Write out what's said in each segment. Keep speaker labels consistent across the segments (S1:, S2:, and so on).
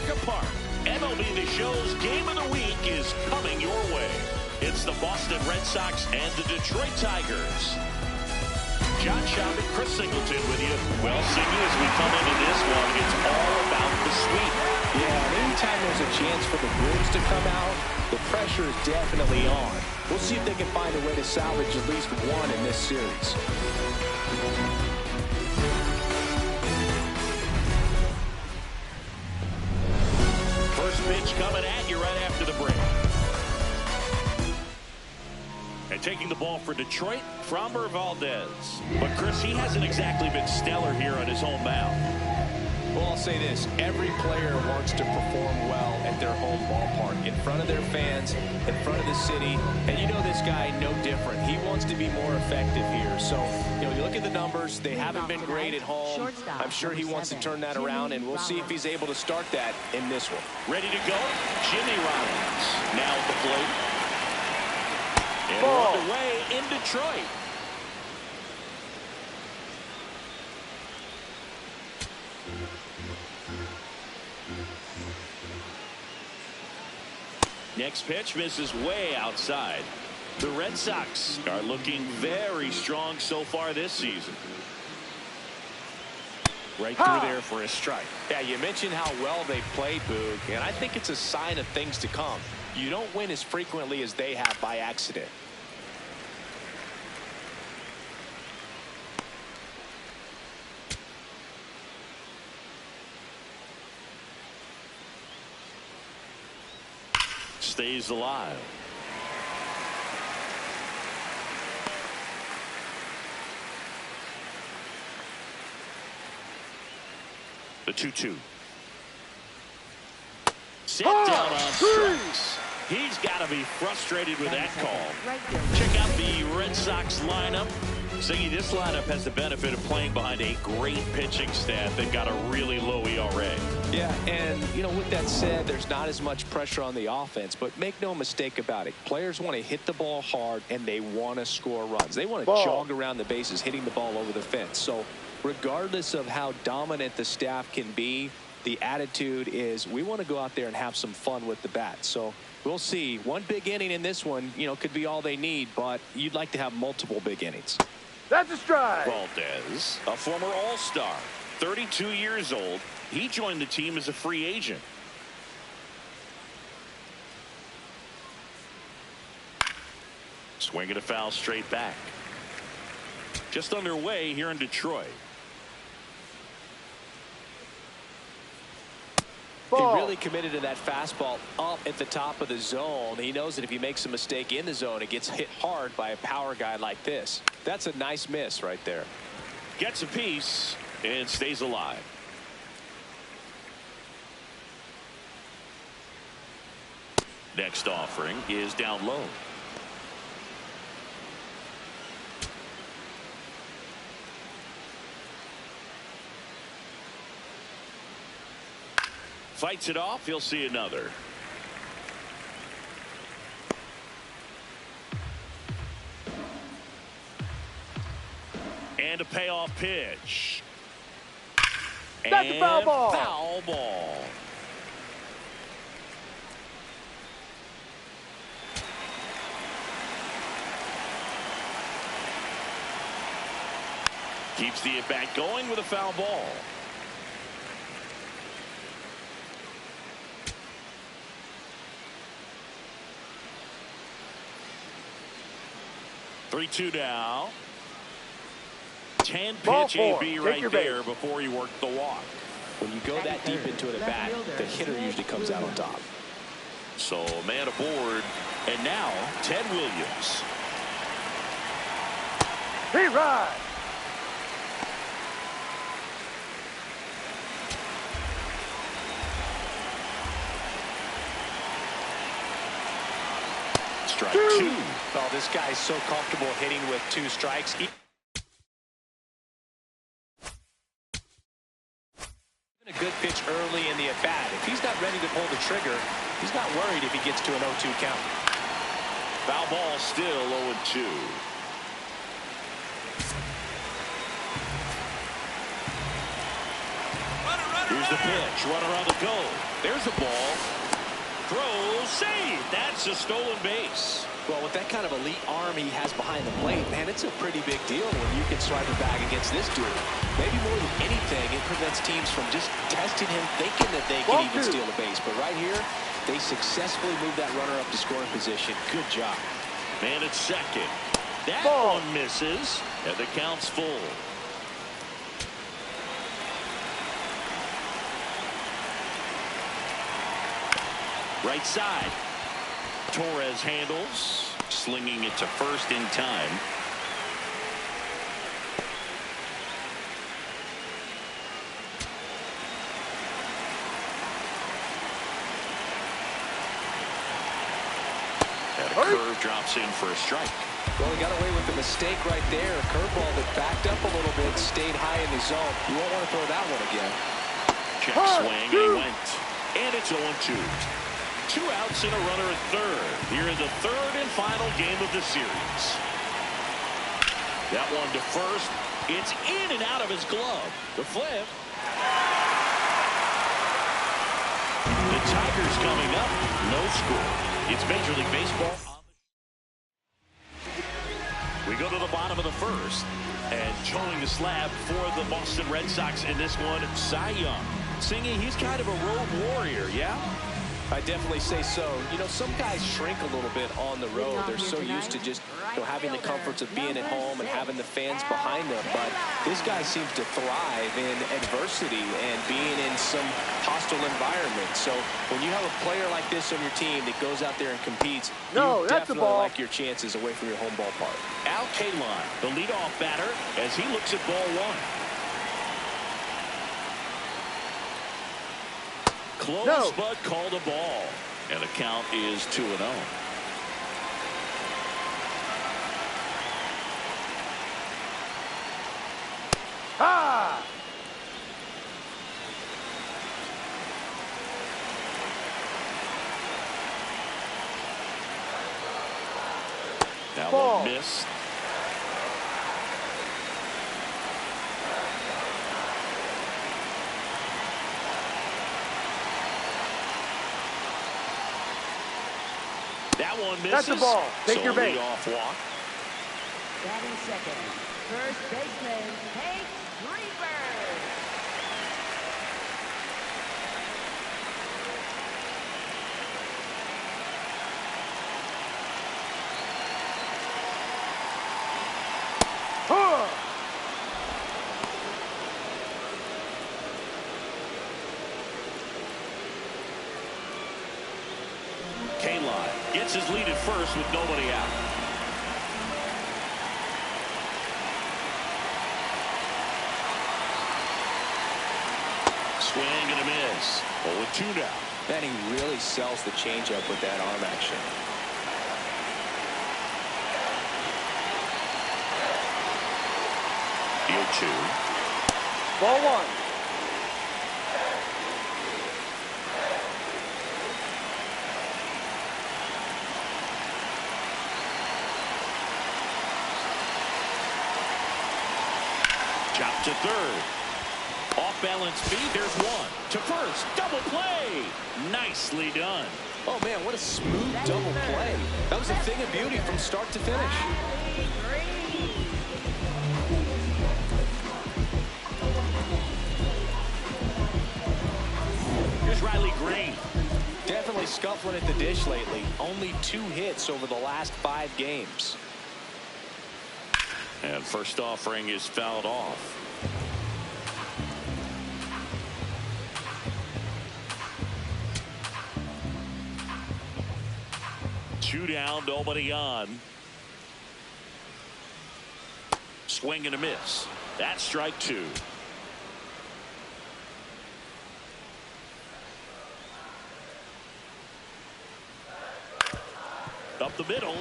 S1: Comerica Park. MLB The Show's Game of the Week is coming your way. It's the Boston Red Sox and the Detroit Tigers. John Schaub and Chris Singleton with you. Well, Singy, as we come into this one, it's all about the sweep.
S2: Yeah, anytime there's a chance for the Bruins to come out, the pressure is definitely on. We'll see if they can find a way to salvage at least one in this series.
S1: First pitch coming at you right after the break. And taking the ball for Detroit, Framber Valdez. But Chris, he hasn't exactly been stellar here on his home mound.
S2: Well, I'll say this. Every player wants to perform well at their home ballpark, in front of their fans, in front of the city. And you know this guy no different. He wants to be more effective here. So, you look at the numbers. They haven't been great at home. I'm sure he wants to turn that around, and we'll see if he's able to start that in this one.
S1: Ready to go, Jimmy Rollins. Now at the plate. And we're underway in Detroit. Next pitch misses way outside. The Red Sox are looking very strong so far this season. Right through there for a strike.
S2: Yeah, you mentioned how well they played, Boog, and I think it's a sign of things to come. You don't win as frequently as they have by accident.
S1: Stays alive. The 2-2. Sit down on strikes. He's got to be frustrated with that call. Check out the Red Sox lineup. Ziggy, this lineup has the benefit of playing behind a great pitching staff that got a really low ERA.
S2: Yeah, and, with that said, there's not as much pressure on the offense, but make no mistake about it. Players want to hit the ball hard, and they want to score runs. They want to jog around the bases, hitting the ball over the fence. So regardless of how dominant the staff can be, the attitude is we want to go out there and have some fun with the bat. So we'll see. One big inning in this one, could be all they need, but you'd like to have multiple big innings.
S3: That's a strike.
S1: Valdez, a former All-Star, 32 years old. He joined the team as a free agent. Swing and a foul straight back. Just underway here in Detroit.
S2: He really committed to that fastball up at the top of the zone. He knows that if he makes a mistake in the zone, it gets hit hard by a power guy like this. That's a nice miss right there.
S1: Gets a piece and stays alive. Next offering is down low. Fights it off. He'll see another. And a payoff pitch.
S3: That's a foul ball.
S1: Foul ball. Keeps the at-bat going with a foul ball. Three-two now. 10-pitch AB right there before he worked the walk.
S2: When you go that deep into an at-bat, the hitter usually comes out on top.
S1: So man aboard, and now Ted Williams.
S3: He rides.
S1: Strike two.
S2: Oh, this guy's so comfortable hitting with two strikes. Even a good pitch early in the at-bat. If he's not ready to pull the trigger, he's not worried if he gets to an 0-2 count.
S1: Foul ball still 0-2. Here's the pitch. Runner on the go. There's the ball. Throw, save. That's a stolen base.
S2: Well, with that kind of elite arm he has behind the plate, man, it's a pretty big deal when you can swipe a bag against this dude. Maybe more than anything, it prevents teams from just testing him, thinking that they can even steal a base. But right here, they successfully moved that runner up to scoring position. Good job.
S1: Man at second. That one misses, and the count's full. Right side. Torres handles, slinging it to first in time. And a curve drops in for a strike.
S2: Well, he got away with the mistake right there. A curveball that backed up a little bit, stayed high in the zone. You won't want to throw that one again.
S1: Check swing, and he went. And it's 0-2. 2 outs and a runner at third. Here in the third and final game of the series. That one to first. It's in and out of his glove. The flip. The Tigers coming up. No score. It's Major League Baseball. We go to the bottom of the first. And towing the slab for the Boston Red Sox in this one, Cy Young. Singy, he's kind of a road warrior, yeah?
S2: I definitely say so. You know, some guys shrink a little bit on the road. They're so used to just, having the comforts of being at home and having the fans behind them. But this guy seems to thrive in adversity and being in some hostile environment. So when you have a player like this on your team that goes out there and competes, you definitely like your chances away from your home ballpark.
S1: Al Kaline, the leadoff batter, as he looks at ball one. Close, but called a ball. And the count is 2-0.
S3: Ha!
S1: That one missed. That one misses.
S3: That's the ball. Take your base.
S1: Off walk.
S4: Batting second, first baseman, Hank Greenberg.
S1: Kaline gets his lead at first with nobody out. Swing and a miss. 0-2 now.
S2: Man, he really sells the changeup with that arm action.
S1: Deal 2.
S3: Ball one.
S1: Chop to third. Off balance feed. There's one. To first. Double play. Nicely done.
S2: Oh, man, what a smooth double play. That was a thing of beauty from start to finish.
S1: Here's Riley Green.
S2: Definitely scuffling at the dish lately. Only 2 hits over the last 5 games.
S1: And first offering is fouled off. Two down, nobody on. Swing and a miss. That's strike 2. Up the middle.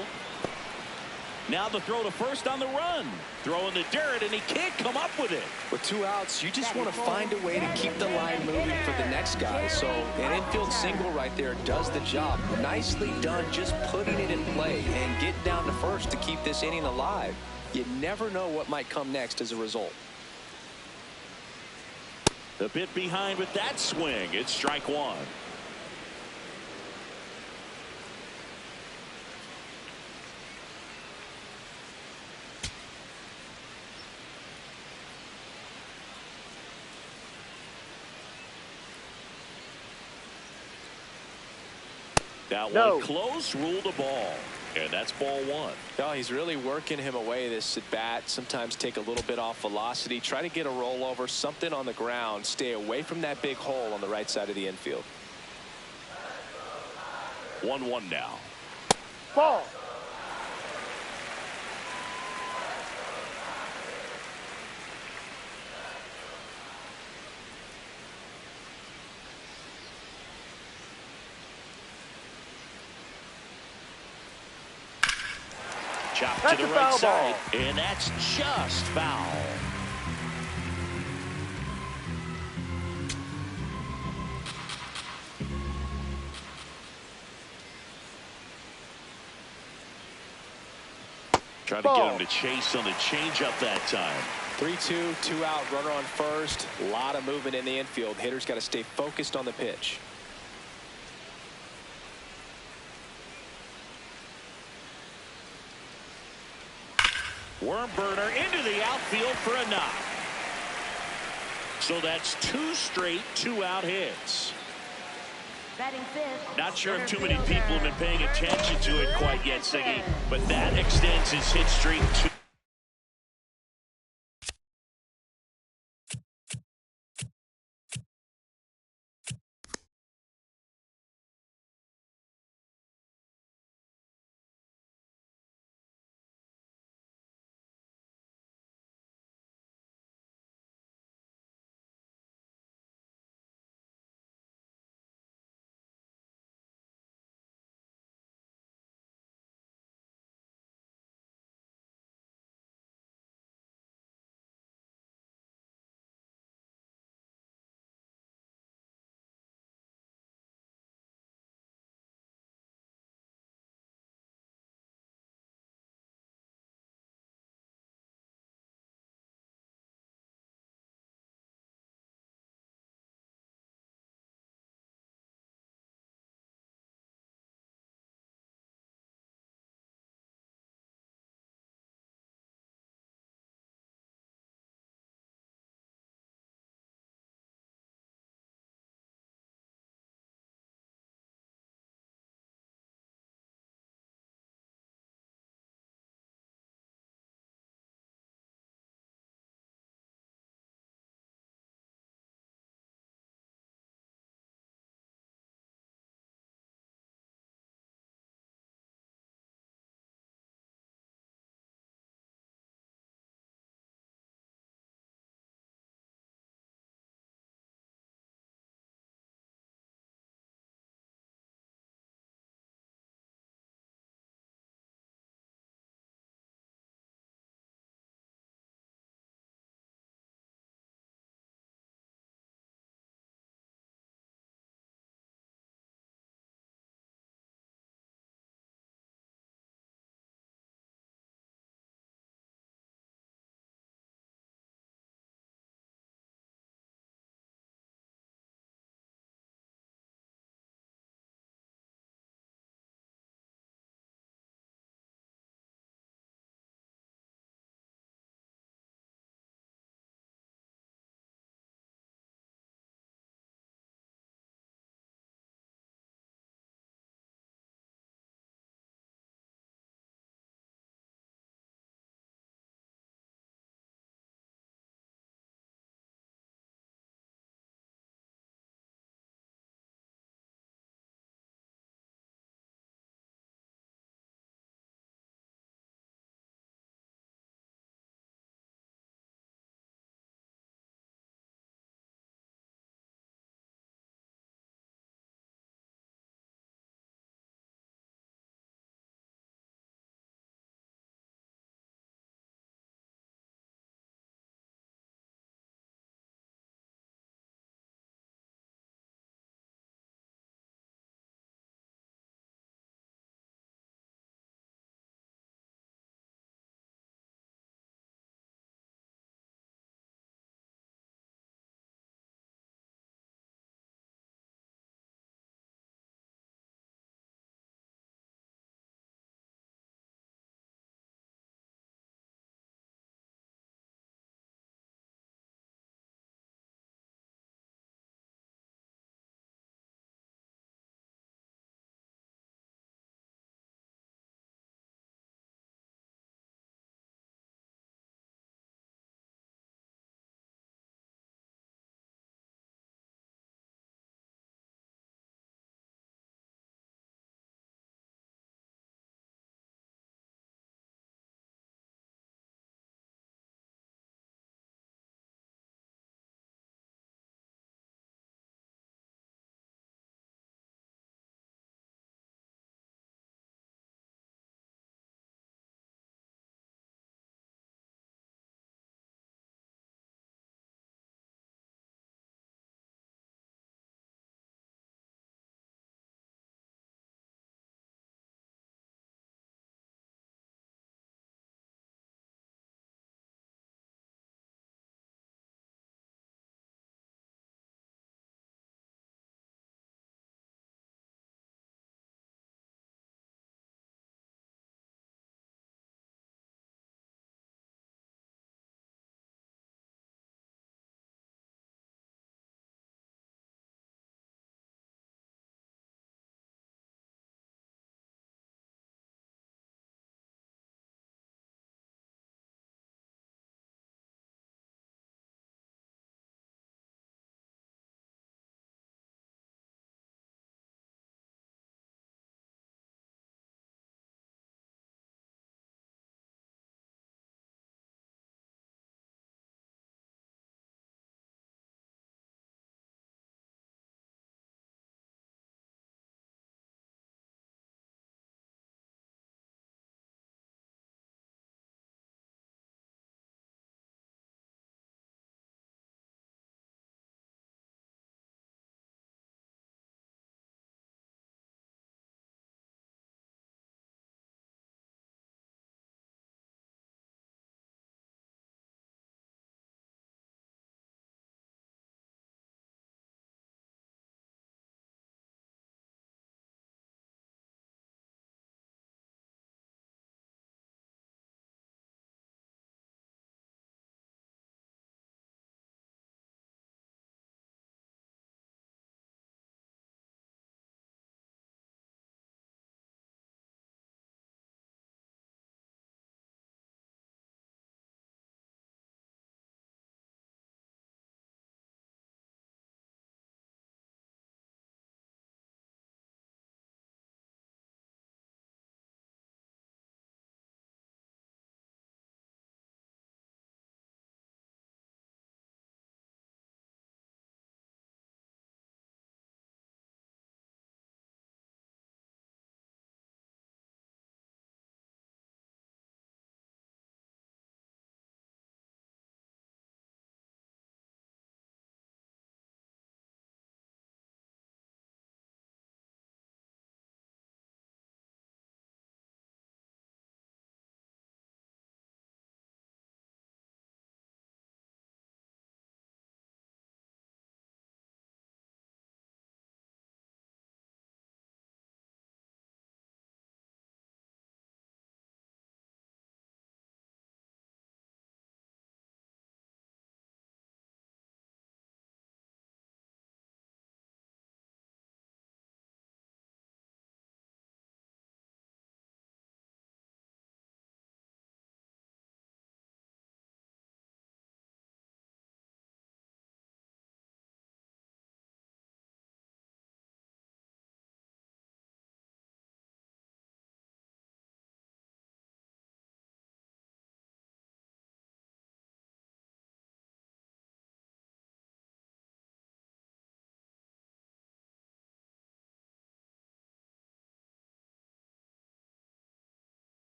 S1: Now the throw to first on the run. Throwing the dirt, and he can't come up with it.
S2: With 2 outs, you just want to find a way to keep the line moving for the next guy. So an infield single right there does the job. Nicely done, just putting it in play and getting down to first to keep this inning alive. You never know what might come next as a result.
S1: A bit behind with that swing. It's strike one. That one close, ruled a ball. And that's ball one.
S2: Oh, he's really working him away this at bat. Sometimes take a little bit off velocity. Try to get a rollover, something on the ground. Stay away from that big hole on the right side of the infield.
S1: 1-1 now.
S3: Ball.
S1: Chop to the right side, and that's just foul. Trying to get him to chase on the changeup that time.
S2: 3-2, 2 out, runner on first. A lot of movement in the infield. Hitter's got to stay focused on the pitch.
S1: Worm burner into the outfield for a knock. So that's 2 straight 2-out hits.
S4: Batting fifth.
S1: Not sure if too many people have been paying attention to it quite yet, Siggy, but that extends his hit streak to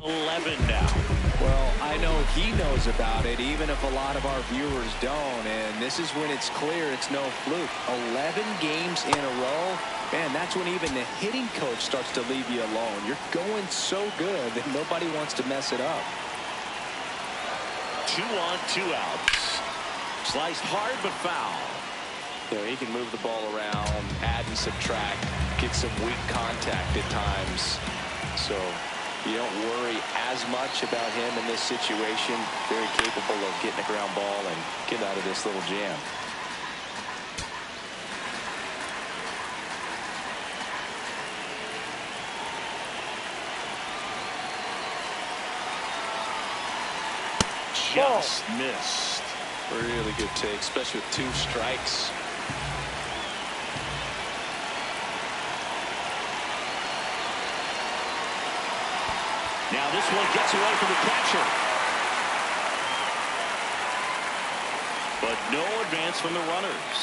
S1: 11 now.
S2: Well, I know he knows about it, even if a lot of our viewers don't. And this is when it's clear it's no fluke. 11 games in a row. Man, that's when even the hitting coach starts to leave you alone. You're going so good that nobody wants to mess it up.
S1: 2 on, 2 outs. Sliced hard but foul.
S2: You know, he can move the ball around, add and subtract, get some weak contact at times. So you don't worry as much about him in this situation. Very capable of getting a ground ball and get out of this little jam.
S1: Just missed.
S2: Really good take, especially with 2 strikes.
S1: Now this one gets away from the catcher. But no advance from the runners.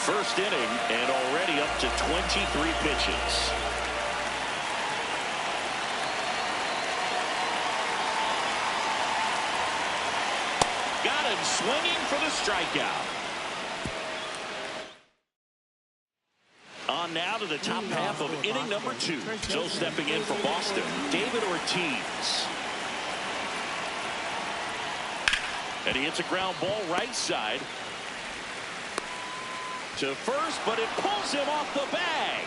S1: First inning and already up to 23 pitches. Got him swinging for the strikeout. On now to the top half of inning number 2. So stepping in for Boston, David Ortiz. And he hits a ground ball right side to first, but it pulls him off the bag.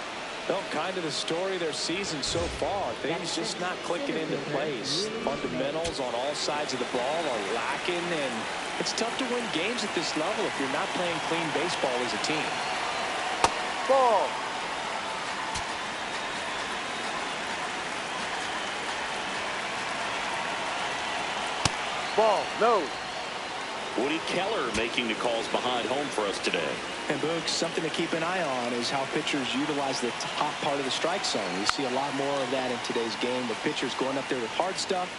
S2: Well, kind of the story of their season so far. Things just not clicking into place. Fundamentals on all sides of the ball are lacking, and it's tough to win games at this level if you're not playing clean baseball as a team.
S3: Ball. Ball. No.
S1: Woody Keller making the calls behind home for us today.
S2: And Boog, something to keep an eye on is how pitchers utilize the top part of the strike zone. We see a lot more of that in today's game with pitchers going up there with hard stuff.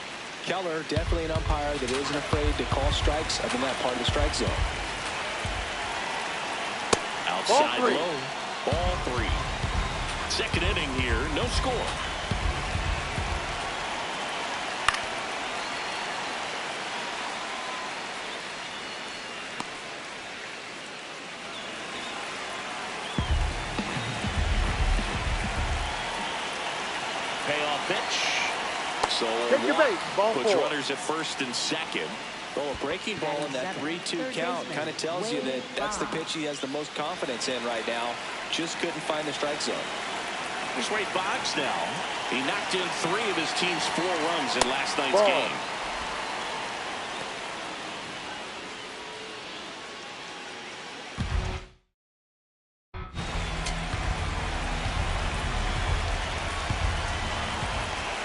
S2: Keller, definitely an umpire that isn't afraid to call strikes up in that part of the strike zone.
S1: Outside low. Ball 3. Second inning here, no score. Payoff pitch. So
S3: Take your base. Ball
S1: puts
S3: 4.
S1: runners at first and second.
S2: Well, a breaking ball in that 3-2 count kind of tells you that that's the pitch he has the most confidence in right now. Just couldn't find the strike zone.
S1: Here's Wade Boggs now. He knocked in 3 of his team's 4 runs in last night's game.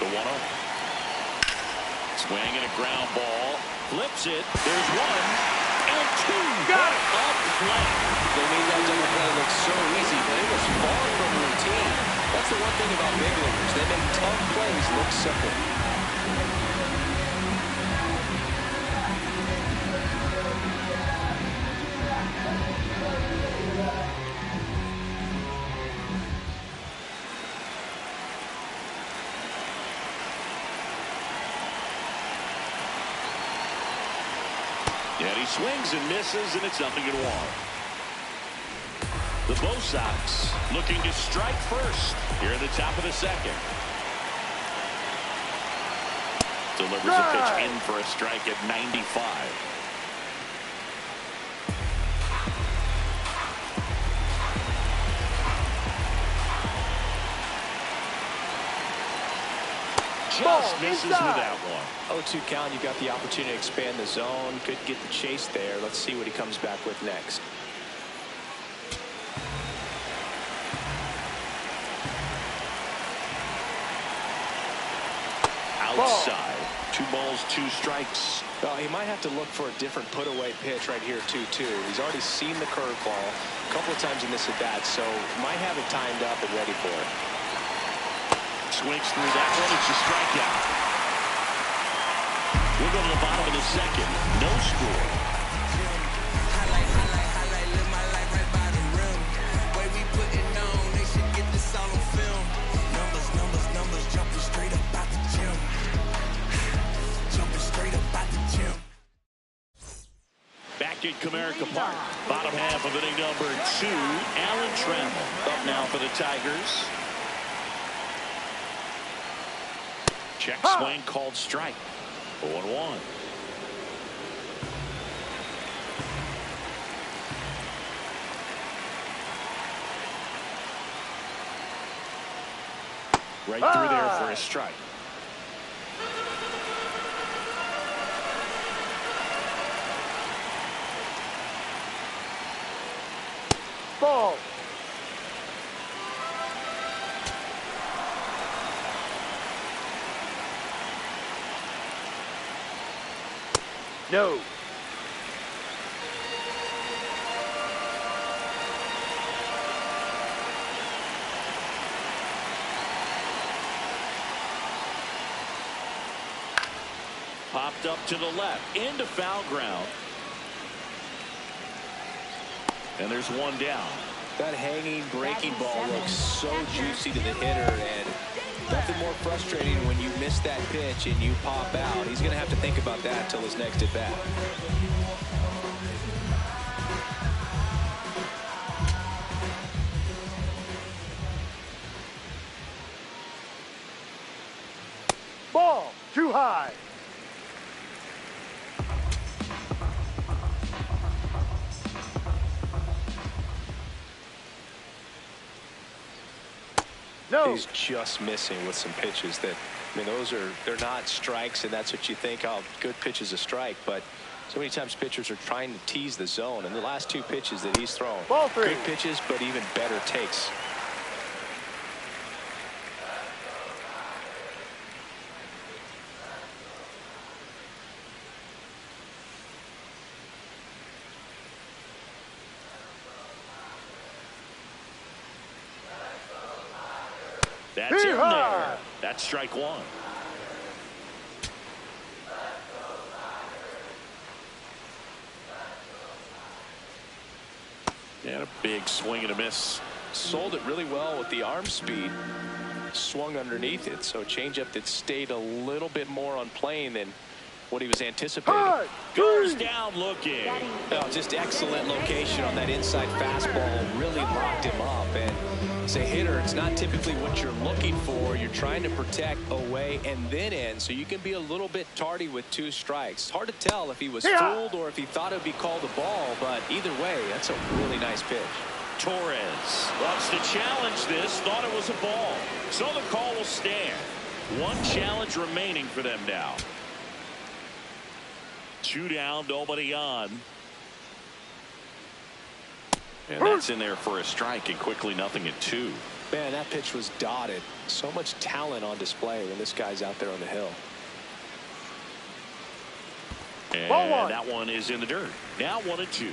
S1: The 1-0. Swing and a ground ball. Flips it. There's 1 and 2.
S3: Got it.
S1: Up play.
S2: They made that double play look so easy, but it was far from routine. That's the one thing about big leaguers. They make tough plays look simple.
S1: And he swings and misses, and it's 0-1. The Bo Sox looking to strike first here at the top of the second. Delivers a pitch in for a strike at 95. Just misses with that one.
S2: 0-2 count, you got the opportunity to expand the zone. Could get the chase there. Let's see what he comes back with next.
S1: Outside. 2 balls, 2 strikes.
S2: Well, he might have to look for a different put-away pitch right here, 2-2. He's already seen the curveball a couple of times in this at-bat, so might have it timed up and ready for it.
S1: Swings through that one. It's a strikeout. We'll go to the bottom of the second. No score.
S5: Highlight, live my life right by the rim. Way we put it on, they should get this all on film. Numbers, jumping straight up out the gym.
S1: at Comerica Park. Bottom half of inning number 2. Alan Trammell up now for the Tigers. Check swing called strike. 0-1. Right through there for a strike.
S3: Ball. No.
S1: Popped up to the left into foul ground. And there's one down.
S2: That hanging breaking ball looks so juicy to the hitter, and nothing more frustrating when you miss that pitch and you pop out. He's going to have to think about that until his next at bat.
S3: Ball. Too high. No.
S2: He's just missing with some pitches that, I mean, they're not strikes, and that's what you think, oh, good pitch is a strike, but so many times pitchers are trying to tease the zone, and the last 2 pitches that he's thrown,
S3: Ball 3.
S2: good pitches, but even better takes.
S1: That's in there. That's strike 1. And a big swing and a miss.
S2: Sold it really well with the arm speed. Swung underneath it, so changeup that stayed a little bit more on plane than what he was anticipating.
S1: Goes down looking.
S2: Oh, just excellent location on that inside fastball. Really locked him up. And as a hitter, it's not typically what you're looking for. You're trying to protect away and then in, so you can be a little bit tardy with 2 strikes. It's hard to tell if he was fooled or if he thought it would be called a ball, but either way, that's a really nice pitch.
S1: Torres wants to challenge this. Thought it was a ball. So the call will stand. 1 challenge remaining for them now. 2 down, nobody on. And that's in there for a strike, and quickly nothing at 2.
S2: Man, that pitch was dotted. So much talent on display when this guy's out there on the hill.
S1: And that one is in the dirt. Now 1-2.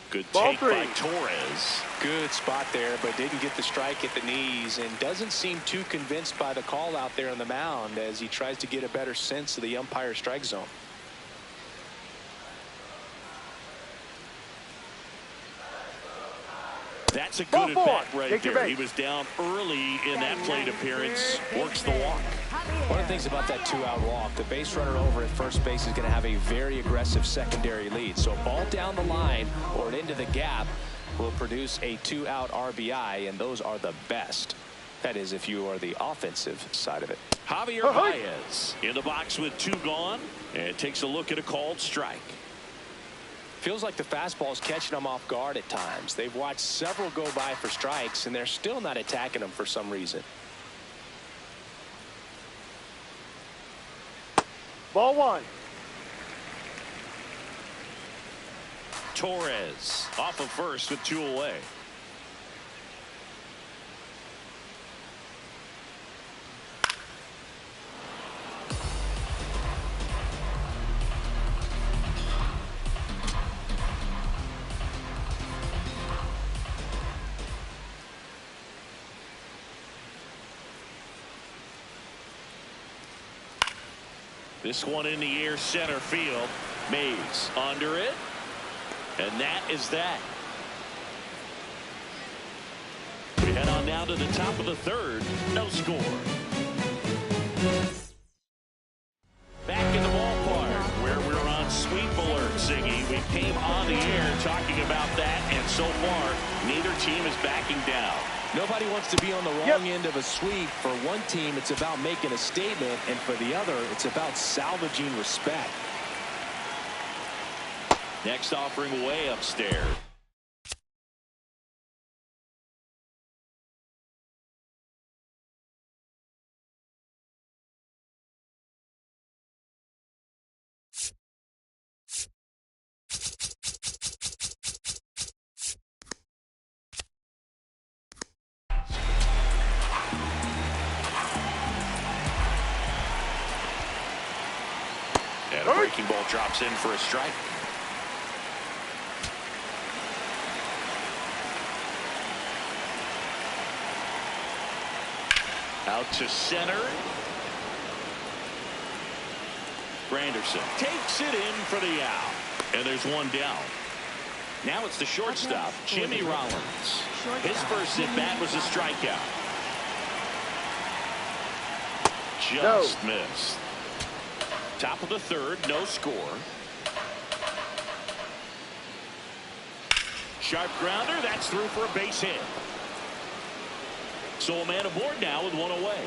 S1: Good take by Torres.
S2: Good spot there, but didn't get the strike at the knees, and doesn't seem too convinced by the call out there on the mound as he tries to get a better sense of the umpire strike zone.
S1: That's a good at bat right there. He was down early in that plate appearance. Works the walk.
S2: One of the things about that 2-out walk, the base runner over at first base is going to have a very aggressive secondary lead. So a ball down the line or into the gap will produce a 2-out RBI, and those are the best. That is, if you are the offensive side of it.
S1: Javier Baez in the box with 2 gone, and takes a look at a called strike.
S2: Feels like the fastball is catching them off guard at times. They've watched several go by for strikes, and they're still not attacking them for some reason.
S3: Ball 1.
S1: Torres off of first with 2 away. This one in the air, center field. Mays under it. And that is that. We head on down to the top of the third. No score. Back in the ballpark where we're on sweep alert, Ziggy. We came on the air talking about that, and so far, neither team is backing down.
S2: Nobody wants to be on the wrong end of a sweep. For one team, it's about making a statement, and for the other, it's about salvaging respect.
S1: Next offering way upstairs. And a breaking ball drops in for a strike. Out to center. Granderson takes it in for the out. And there's one down. Now it's the shortstop, Jimmy Rollins. His first at bat was a strikeout. Just missed. Top of the third, no score. Sharp grounder, that's through for a base hit. So a man aboard now with one away.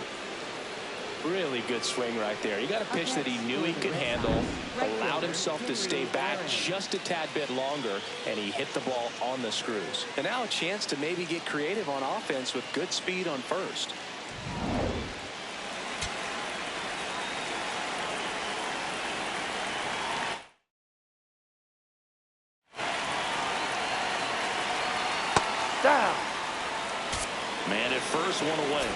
S2: Really good swing right there. He got a pitch that he knew he could handle, allowed himself to stay back just a tad bit longer, and he hit the ball on the screws. And now a chance to maybe get creative on offense with good speed on first.
S3: Down.
S1: Man at first, one away.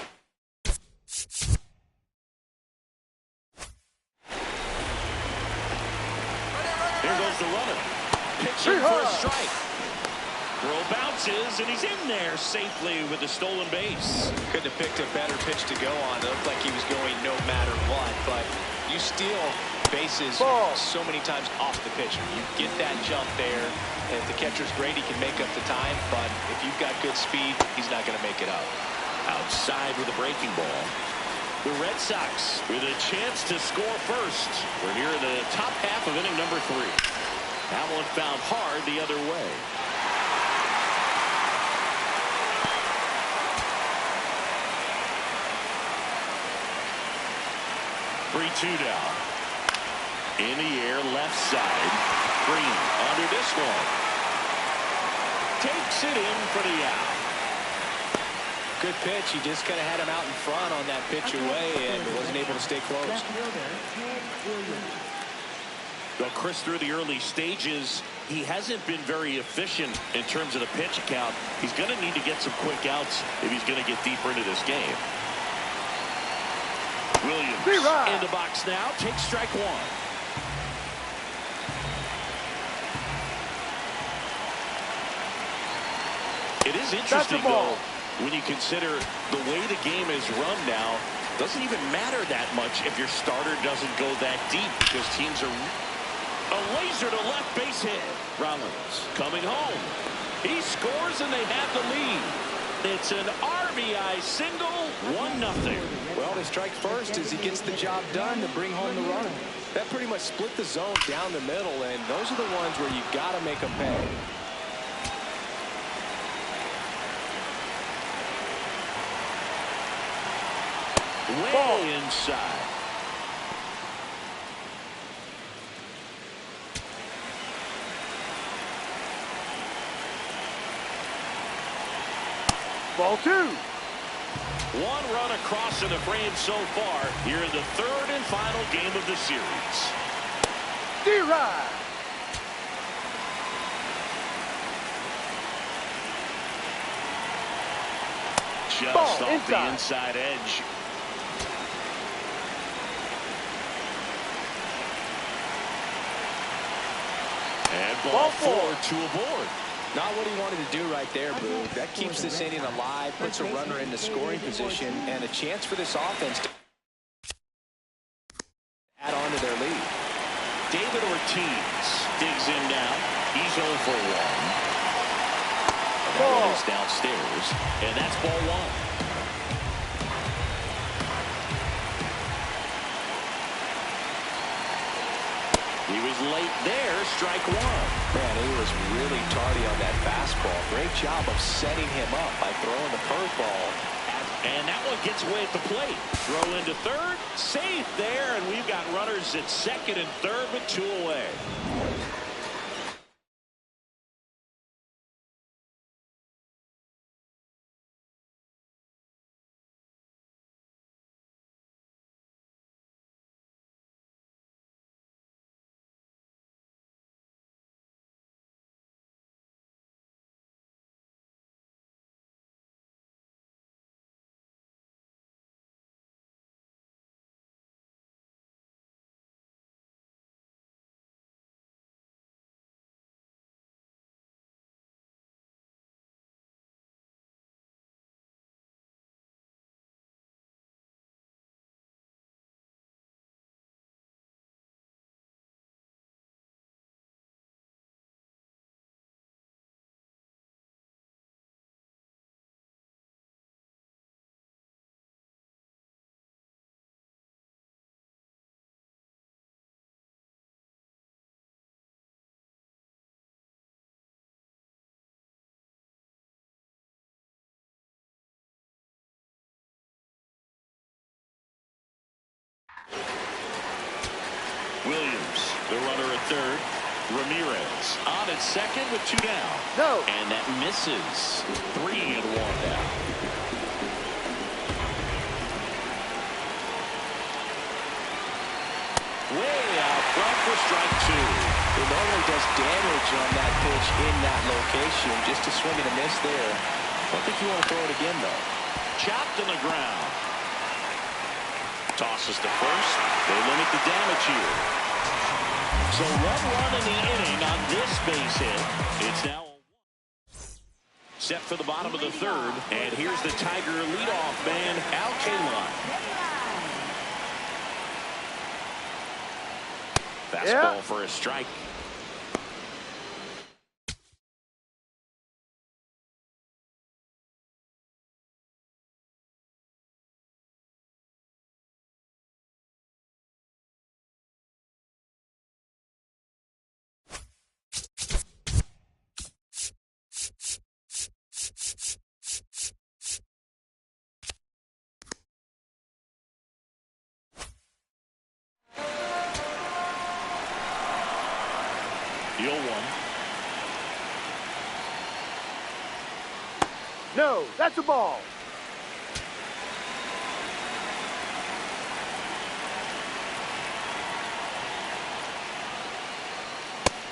S1: There goes the runner. Pitching for a strike. Throw bounces, and he's in there safely with the stolen base.
S2: Couldn't have picked a better pitch to go on. It looked like he was going no matter what, but you steal bases so many times off the pitcher. You get that jump there, and if the catcher's great, he can make up the time, but if you've got good speed, he's not going to make it up.
S1: Outside with a breaking ball. The Red Sox with a chance to score first. We're here in the top half of inning number 3. That one found hard the other way. Three-two down. In the air, left side. Green under this one. Takes it in for the out.
S2: Good pitch. He just kind of had him out in front on that pitch away and wasn't able to stay close.
S1: Well, Chris, through the early stages, he hasn't been very efficient in terms of the pitch count. He's going to need to get some quick outs if he's going to get deeper into this game. Williams in the box now. Takes strike one. It is interesting, though, when you consider the way the game is run now. Doesn't even matter that much if your starter doesn't go that deep because teams are a laser to left base hit. Rollins coming home. He scores and they have the lead. It's an RBI single, 1-0.
S2: Well, they strike first as he gets the job done to bring home the run. That pretty much split the zone down the middle, and those are the ones where you've got to make them pay.
S1: Way inside.
S3: Ball 2.
S1: One run across in the frame so far here in the third and final game of the series.
S3: D-Ride.
S1: Just
S3: Ball
S1: off
S3: inside.
S1: the inside edge. And ball 4 to a board.
S2: Not what he wanted to do right there, Boo. That keeps this inning alive, puts a runner into scoring position, and a chance for this offense to add on to their lead.
S1: David Ortiz digs him down. He's 0 for 1. And that one is downstairs, and that's ball 1. He was late there, strike 1.
S2: Man, he was really tardy on that fastball. Great job of setting him up by throwing the curveball.
S1: And that one gets away at the plate. Throw into third, safe there, and we've got runners at second and third with 2 away. Williams, the runner at third. Ramirez on at second with 2 down.
S3: No.
S1: And that misses. 3 and 1 down. Way out front for strike 2.
S2: It normally does damage on that pitch in that location. Just a swing and a miss there. Don't think you want to throw it again, though.
S1: Chopped on the ground. Tosses to first. They limit the damage here. So 1 run in the inning on this base hit. It's now set for the bottom of the third. And here's the Tiger leadoff man, Al Kaline. Fastball for a strike. The 0-1.
S3: No, that's a ball.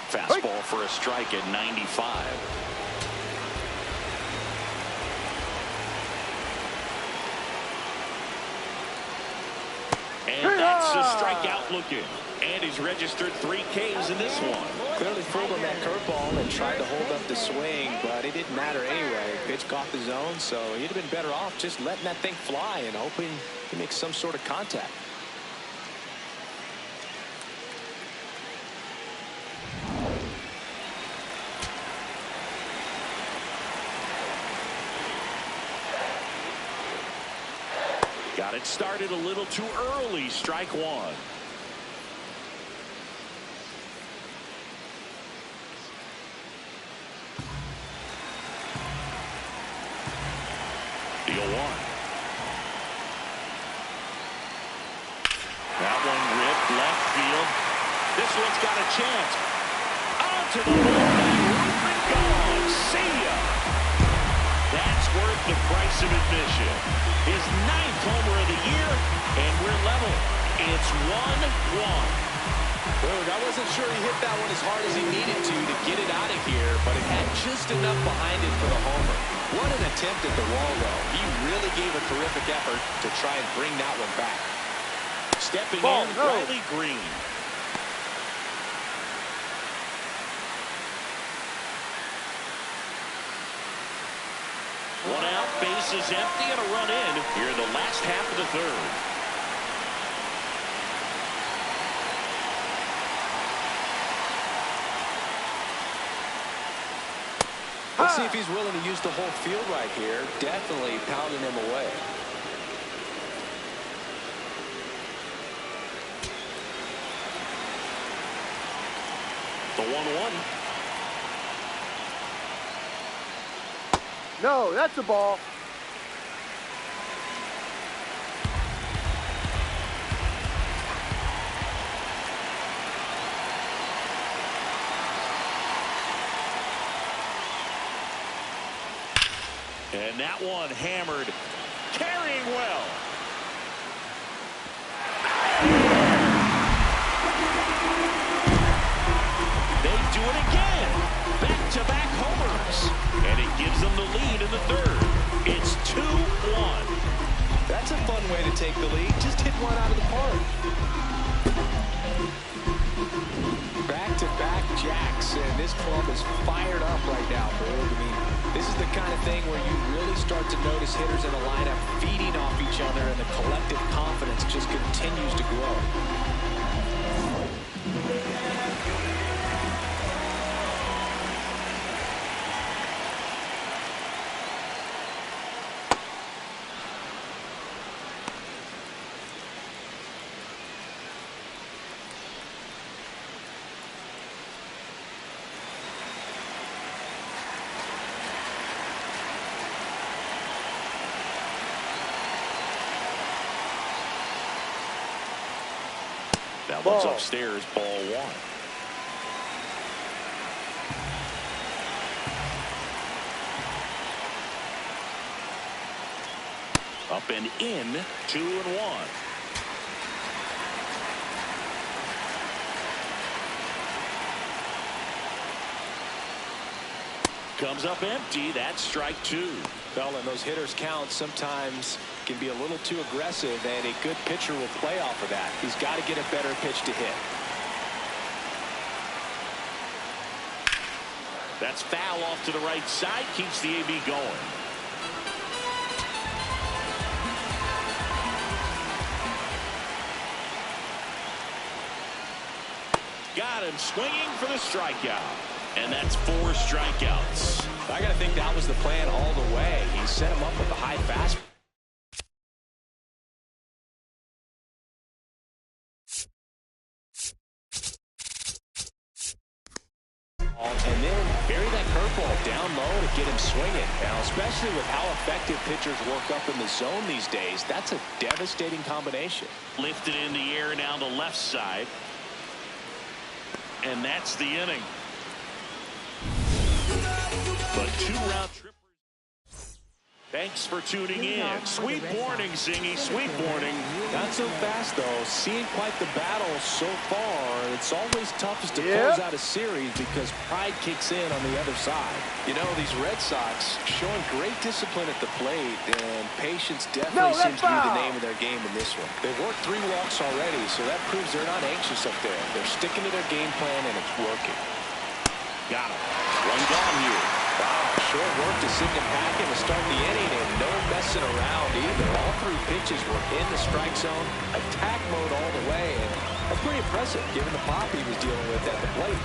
S1: Fastball for a strike at 95. And that's a strikeout looking. And he's registered 3 Ks in this one.
S2: Clearly fooled on that curveball and tried to hold up the swing, but it didn't matter anyway. Pitch caught the zone, so he'd have been better off just letting that thing fly and hoping he makes some sort of contact.
S1: Got it started a little too early. Strike 1. The 0-1. That one ripped left field. This one's got a chance. Onto the bullpen. Roof and gone. See ya. That's worth the price of admission. His 9th homer of the year, and we're level. It's 1-1.
S2: Dude, I wasn't sure he hit that one as hard as he needed to get it out of here, but it had just enough behind it for the homer. What an attempt at the wall, though. He really gave a terrific effort to try and bring that one back.
S1: Stepping in, Riley Green. One out, base is empty, and a run in here in the last half of the third.
S2: Let's see if he's willing to use the whole field right here. Definitely pounding him away.
S1: The 1-1.
S3: No, that's a ball.
S1: And that one hammered, carrying well. They do it again. Back-to-back homers. And it gives them the lead in the third. It's 2-1.
S2: That's a fun way to take the lead. Just hit one out of the park. Back-to-back jacks, and this club is fired up right now, Boog. I mean, this is the kind of thing where you really start to notice hitters in a lineup feeding off each other, and the collective confidence just continues to grow.
S1: That one's upstairs, ball 1. Up and in, 2-1. Comes up empty. That's strike 2.
S2: Well, and those hitters count sometimes can be a little too aggressive, and a good pitcher will play off of that. He's got to get a better pitch to hit.
S1: That's foul off to the right side. Keeps the AB going. Got him swinging for the strikeout. And that's 4 strikeouts.
S2: I got to think that was the plan all the way. He set him up with a high fastball. And then bury that curveball down low to get him swinging. Now, especially with how effective pitchers work up in the zone these days, that's a devastating combination.
S1: Lifted in the air down the left side. And that's the inning. But 2-round trippers. Thanks for tuning in. Sweet warning, Zingy. Sweet warning.
S2: Not so fast, though. Seeing quite the battle so far. It's always toughest to close out a series because pride kicks in on the other side. You know, these Red Sox showing great discipline at the plate, and patience definitely seems to be the name of their game in this one. They've worked 3 walks already, so that proves they're not anxious up there. They're sticking to their game plan, and it's working.
S1: Got him. One gone here.
S2: Wow, short work to send him packing to start the inning, and no messing around either. All 3 pitches were in the strike zone, attack mode all the way, and that's pretty impressive given the pop he was dealing with at the plate.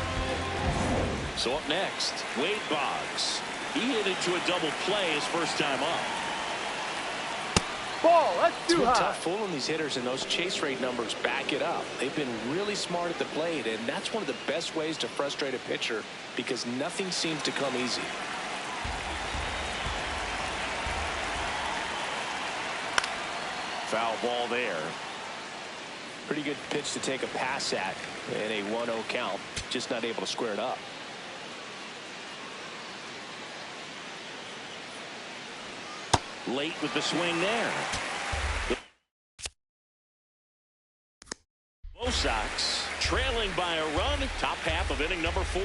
S1: So up next, Wade Boggs. He hit into a double play his first time up.
S3: Ball, that's too high.
S2: It's been tough fooling these hitters, and those chase rate numbers back it up. They've been really smart at the plate, and that's one of the best ways to frustrate a pitcher because nothing seems to come easy.
S1: Foul ball there.
S2: Pretty good pitch to take a pass at in a 1-0 count. Just not able to square it up.
S1: Late with the swing there. Red Sox trailing by a run. Top half of inning number 4.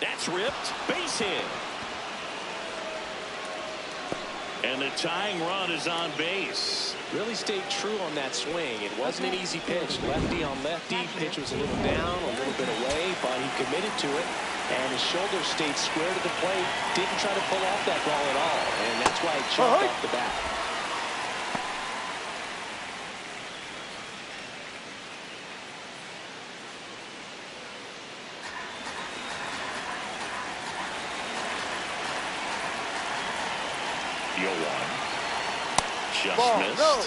S1: That's ripped. Base hit. And the tying run is on base.
S2: Really stayed true on that swing. It wasn't an easy pitch. Lefty on lefty. Pitch was a little down, a little bit away, but he committed to it. And his shoulder stayed square to the plate. Didn't try to pull off that ball at all. And that's why he chopped off the bat.
S1: 0-1. Just
S3: Ball,
S1: missed.
S3: no.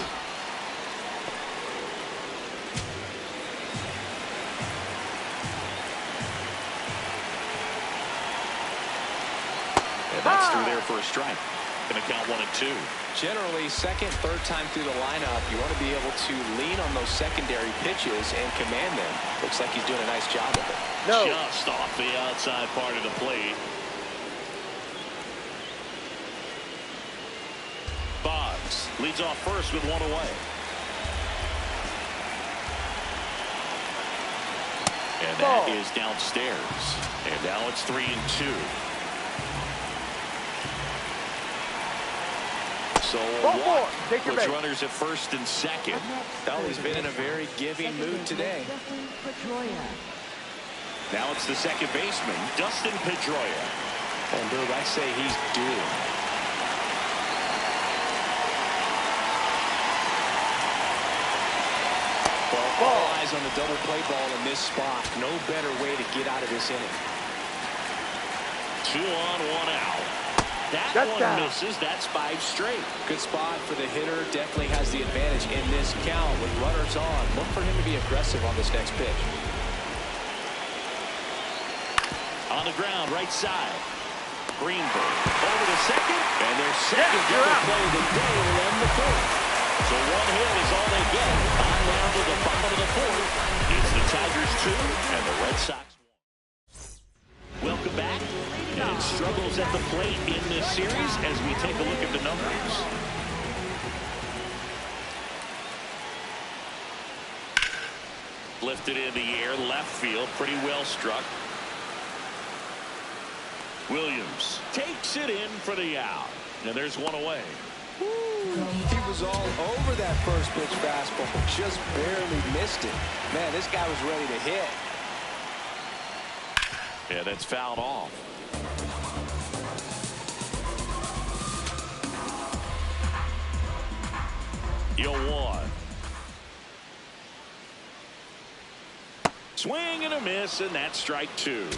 S1: And that's through there for a strike. Going to count 1-2.
S2: Generally, second, third time through the lineup, you want to be able to lean on those secondary pitches and command them. Looks like he's doing a nice job of it.
S3: No.
S1: Just off the outside part of the plate. Boggs leads off first with one away. And that is downstairs. And now it's 3-2. So walk puts runners at first and second.
S2: Well, he's been in a very giving mood today.
S1: Now it's the second baseman, Dustin Pedroia.
S2: And Bill, I'd say he's due. Well, all eyes on the double play ball in this spot. No better way to get out of this inning.
S1: 2 on, 1 out. That one misses. That's 5 straight.
S2: Good spot for the hitter. Definitely has the advantage in this count with runners on. Look for him to be aggressive on this next pitch.
S1: On the ground, right side. Greenberg over to second. And their second double play of the day will end the fourth. So one hit is all they get. On down to the bottom of the fourth. It's the Tigers 2 and the Red Sox 1. Welcome back. And struggles at the plate in this series as we take a look at the numbers. Lifted in the air, left field, pretty well struck. Williams takes it in for the out. And there's one away.
S2: He was all over that first pitch fastball, just barely missed it. Man, this guy was ready to hit.
S1: Yeah, that's fouled off. Yo, 1. Swing and a miss, and that's strike 2.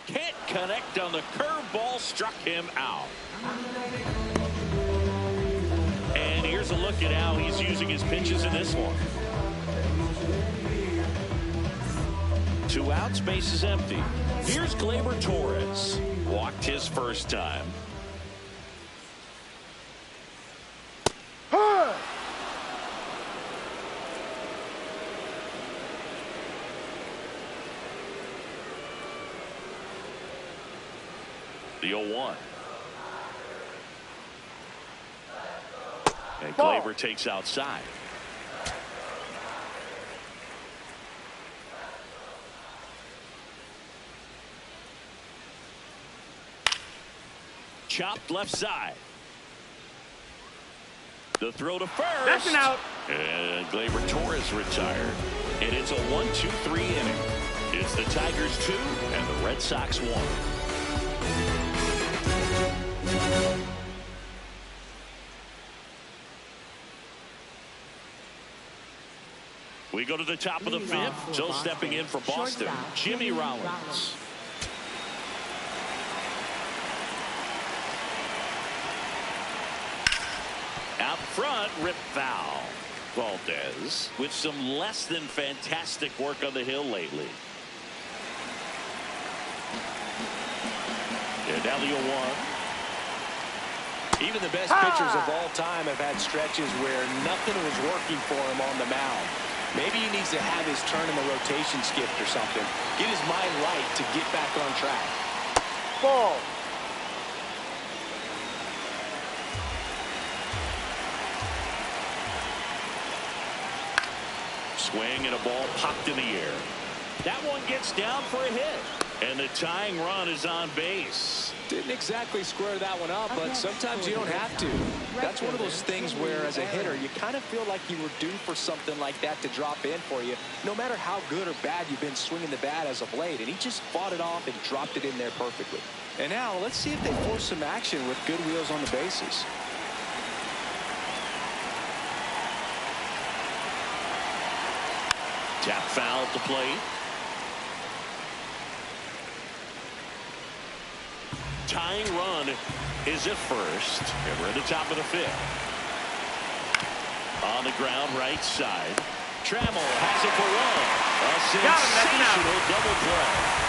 S1: Can't connect on the curveball, struck him out. And here's a look at how he's using his pitches in this one. 2 outs, base is empty. Here's Gleyber Torres. Walked his first time. The 0-1. And Gleyber takes outside. Chopped left side. The throw to first.
S3: That's an out.
S1: And Gleyber Torres retired. And it's a 1-2-3 inning. It's the Tigers 2 and the Red Sox 1. We go to the top of the 5th. So stepping in for Boston, Jimmy Rollins. Out front, rip foul. Valdez with some less than fantastic work on the hill lately. And now the 0-1.
S2: Even the best pitchers of all time have had stretches where nothing was working for him on the mound. Maybe he needs to have his turn in the rotation skipped or something. Get his mind right to get back on track.
S3: Ball.
S1: Swing and a ball popped in the air. That one gets down for a hit. And the tying run is on base.
S2: Didn't exactly square that one up, but sometimes you don't have to. That's one of those things where, as a hitter, you kind of feel like you were due for something like that to drop in for you, no matter how good or bad you've been swinging the bat as of late. And he just fought it off and dropped it in there perfectly. And now, let's see if they force some action with good wheels on the bases.
S1: Tap foul to play. Tying run is at first. And we're at the top of the fifth. On the ground, right side. Trammell has it for one. A sensational double play.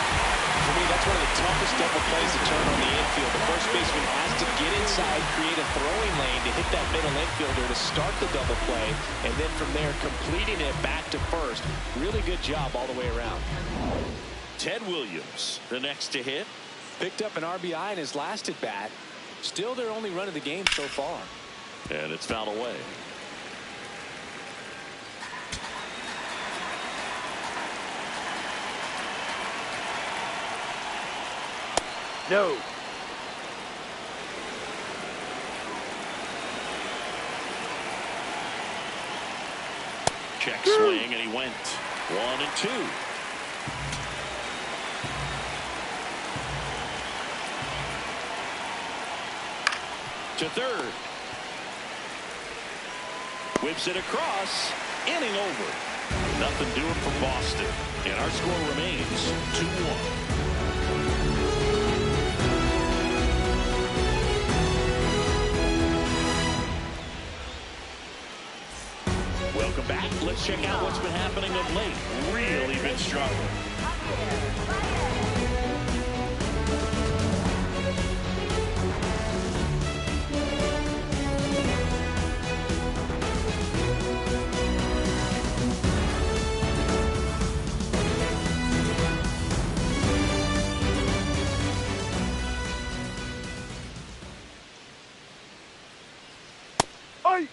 S2: For me, that's one of the toughest double plays to turn on the infield. The first baseman has to get inside, create a throwing lane to hit that middle infielder to start the double play, and then from there completing it back to first. Really good job all the way around.
S1: Ted Williams, the next to hit.
S2: Picked up an RBI in his last at bat. Still their only run of the game so far.
S1: And it's fouled away.
S3: No.
S1: Check swing, and he went 1-2. To third. Whips it across. Inning over. Nothing doing for Boston. And our score remains 2-1. Welcome back. Let's check out what's been happening of late. Really been struggling.
S3: Hey!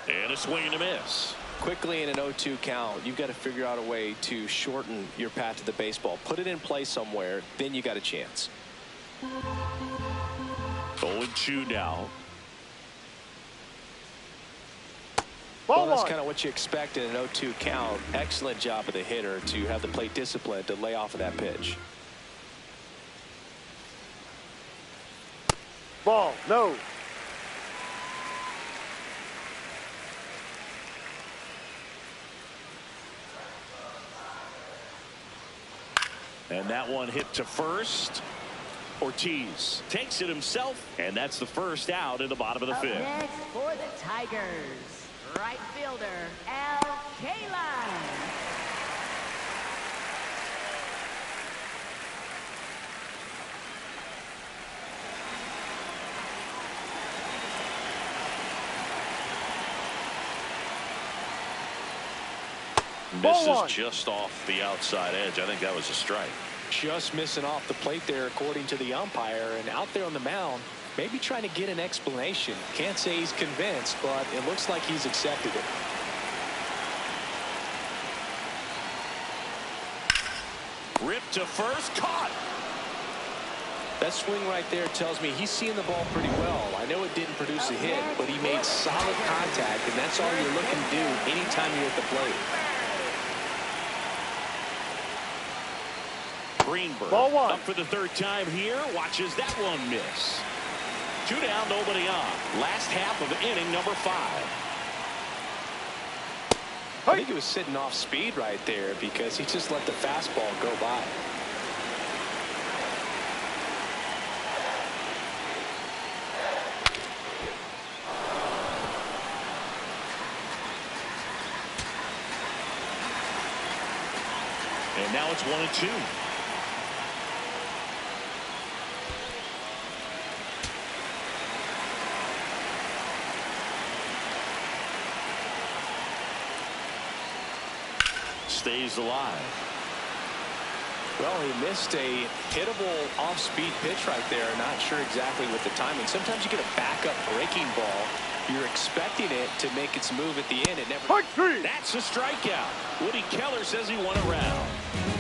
S1: And a swing and a miss.
S2: Quickly in an 0-2 count, you've got to figure out a way to shorten your path to the baseball. Put it in play somewhere, then you got a chance.
S1: 0-2 now.
S2: Well, that's kind of what you expect in an 0-2 count. Excellent job of the hitter to have the plate discipline to lay off of that pitch.
S3: Ball. No.
S1: And that one hit to first. Ortiz takes it himself, and that's the first out in the bottom of the fifth.
S4: Next for the Tigers, right fielder, Al Kaline.
S1: Misses just off the outside edge. I think that was a strike.
S2: Just missing off the plate there, according to the umpire. And out there on the mound, maybe trying to get an explanation. Can't say he's convinced, but it looks like he's accepted it.
S1: Ripped to first, caught.
S2: That swing right there tells me he's seeing the ball pretty well. I know it didn't produce a hit, but he made solid contact, and that's all you're looking to do anytime you're at the plate.
S1: Greenberg
S3: Ball one.
S1: up for the third time here. Watches that one miss. 2 down, nobody on. Last half of inning number 5.
S2: I think he was sitting off speed right there because he just let the fastball go by.
S1: And now it's 1-2. Stays alive.
S2: Well, he missed a hittable off-speed pitch right there. Not sure exactly with the timing. Sometimes you get a backup breaking ball. You're expecting it to make its move at the end. It never.
S3: Point three.
S1: That's a strikeout. Woody Keller says he won a round.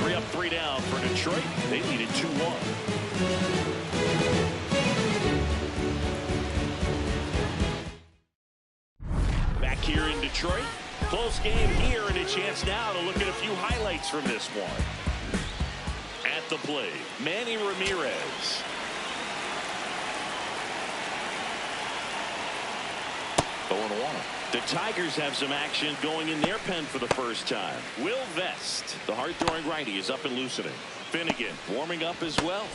S1: 3 up, 3 down for Detroit. They lead it 2-1. Back here in Detroit. Close game here, and a chance now to look at a few highlights from this one. At the plate, Manny Ramirez. The Tigers have some action going in their pen for the first time. Will Vest, the hard-throwing righty, is up and loosening. Finnegan warming up as well.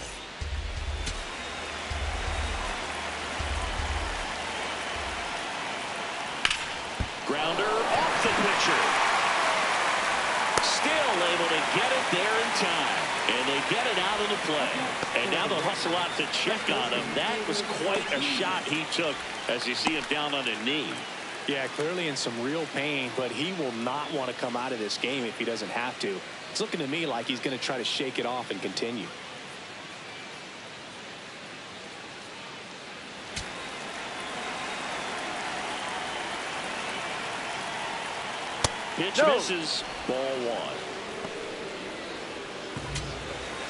S1: Grounder off the pitcher. Still able to get it there in time. And they get it out of the play. And now they'll hustle out to check on him. That was quite a shot he took as you see him down on a knee.
S2: Yeah, clearly in some real pain, but he will not want to come out of this game if he doesn't have to. It's looking to me like he's going to try to shake it off and continue.
S1: Pitch misses. Ball one.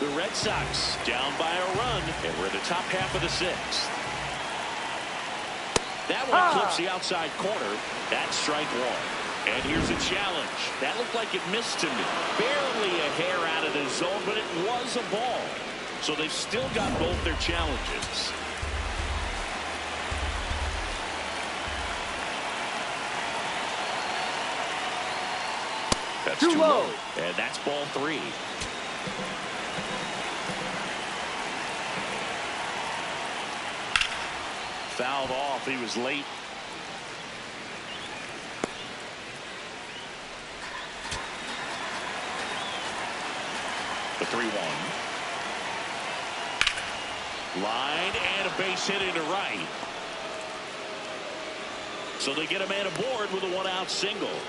S1: The Red Sox down by a run, and we're in the top half of the sixth. That one clips the outside corner. That's strike one. And here's a challenge. That looked like it missed to me. Barely a hair out of the zone, but it was a ball. So they've still got both their challenges. That's too low. And that's ball three. Fouled off. He was late. The 3-1. Line and a base hit into right. So they get a man aboard with a one-out single.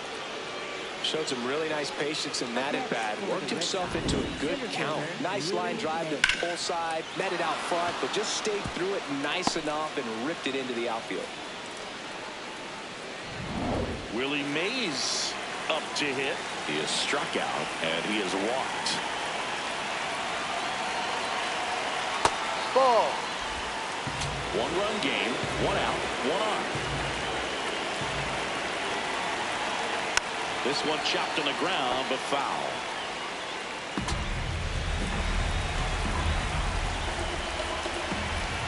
S2: Showed some really nice patience in that at bat. Worked himself into a good count. Nice line drive to the pull side. Met it out front, but just stayed through it nice enough and ripped it into the outfield.
S1: Willie Mays up to hit. He is struck out and he is walked.
S3: Ball.
S1: One-run game. One out. One on. This one chopped on the ground, but foul.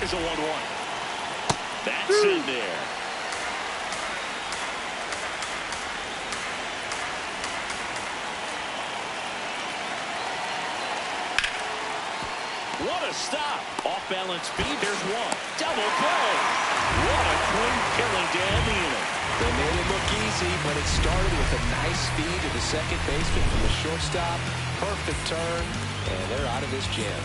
S1: It's a 1-1. That's in there. What a stop. Off-balance speed. There's one. Double play. What a clean killing to end the inning.
S2: They made it look easy, but it started with a nice feed to the second baseman from the shortstop. Perfect turn, and they're out of this jam.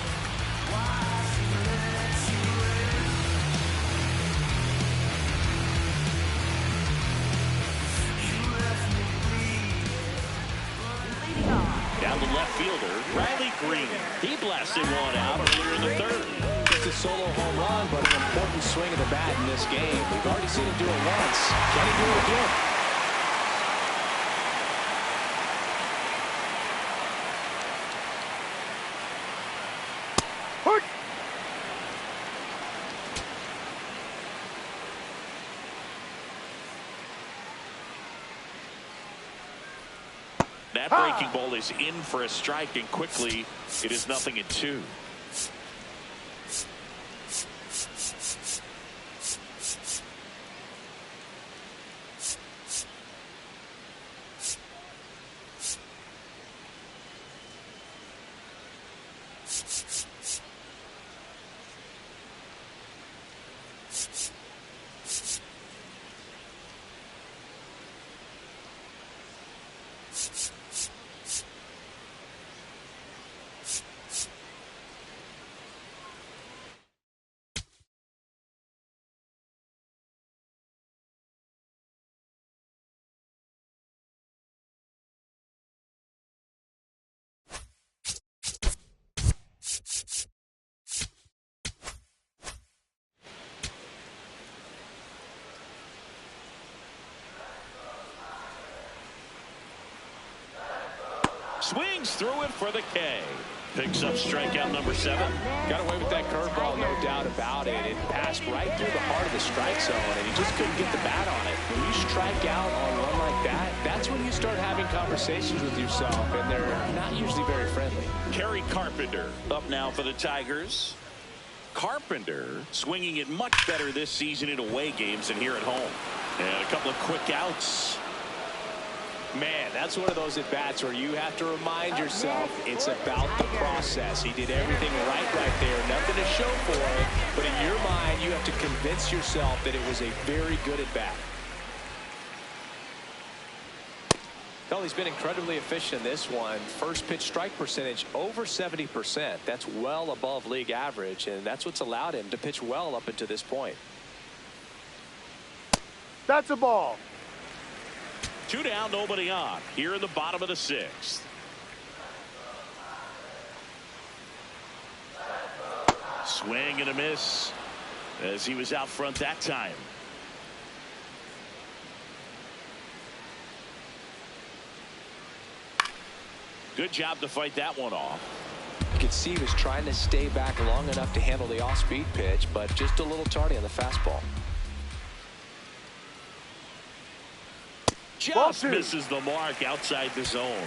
S1: Down the left fielder, Riley Green. He blasted one out earlier in the third.
S2: Just a solo home run, but an important swing of the bat in this game. We've already seen him do it once. Can he do it again?
S1: That breaking ball is in for a strike, and quickly it is 0-2. Swings through it for the K. Picks up strikeout number 7.
S2: Got away with that curveball, no doubt about it. It passed right through the heart of the strike zone, and he just couldn't get the bat on it. When you strike out on one like that, that's when you start having conversations with yourself, and they're not usually very friendly.
S1: Kerry Carpenter up now for the Tigers. Carpenter swinging it much better this season in away games than here at home. And a couple of quick outs.
S2: Man, that's one of those at-bats where you have to remind yourself it's about the process. He did everything right there. Nothing to show for it. But in your mind, you have to convince yourself that it was a very good at-bat. Well, he's been incredibly efficient in this one. First pitch strike percentage over 70%. That's well above league average, and that's what's allowed him to pitch well up until this point.
S3: That's a ball.
S1: 2 down, nobody on. Here in the bottom of the 6th. Swing and a miss as he was out front that time. Good job to fight that one off.
S2: You could see he was trying to stay back long enough to handle the off-speed pitch, but just a little tardy on the fastball.
S1: Just misses the mark outside the zone.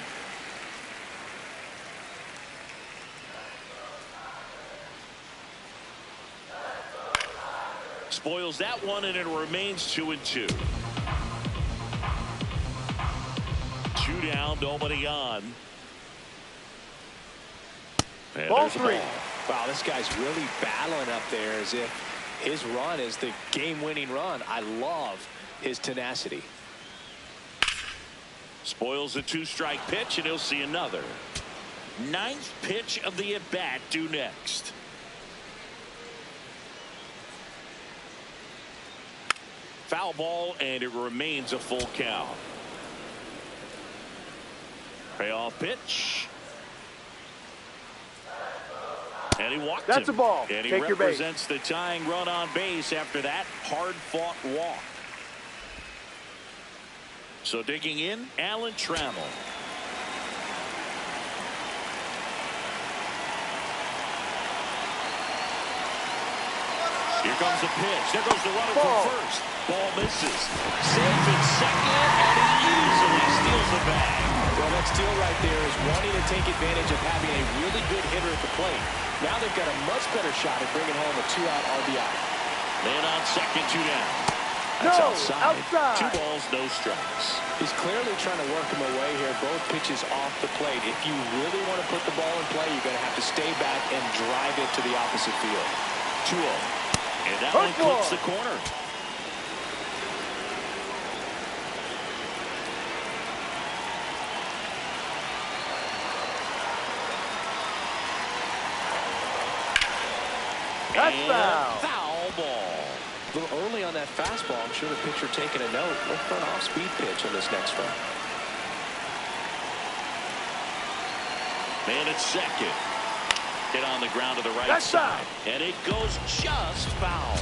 S1: Spoils that one, and it remains 2-2. 2 down, nobody on. And
S3: Ball
S1: there's a
S3: 3.
S1: ball.
S2: Wow, this guy's really battling up there as if his run is the game-winning run. I love his tenacity.
S1: Spoils the 2-strike pitch, and he'll see another. 9th pitch of the at-bat due next. Foul ball, and it remains a full count. Payoff pitch. And he walked him.
S3: That's a ball.
S1: And he
S3: Take your base.
S1: represents the tying run on base after that hard-fought walk. So digging in, Alan Trammell. Here comes the pitch. There goes the runner from first. Ball misses. Safe at second, and he easily steals the bag.
S2: Well, that steal right there is wanting to take advantage of having a really good hitter at the plate. Now they've got a much better shot at bringing home a 2-out RBI.
S1: Man on second, 2 down. That's outside. 2 balls, no strikes.
S2: He's clearly trying to work him away here. Both pitches off the plate. If you really want to put the ball in play, you're going to have to stay back and drive it to the opposite field.
S1: 2-0. And that one clips the corner.
S3: That's foul.
S1: Foul ball.
S2: A little early on that fastball. I'm sure the pitcher taking a note. Look for an off-speed pitch on this next one.
S1: Man at second. Hit on the ground to the right
S3: That's
S1: side.
S3: foul.
S1: And it goes just foul.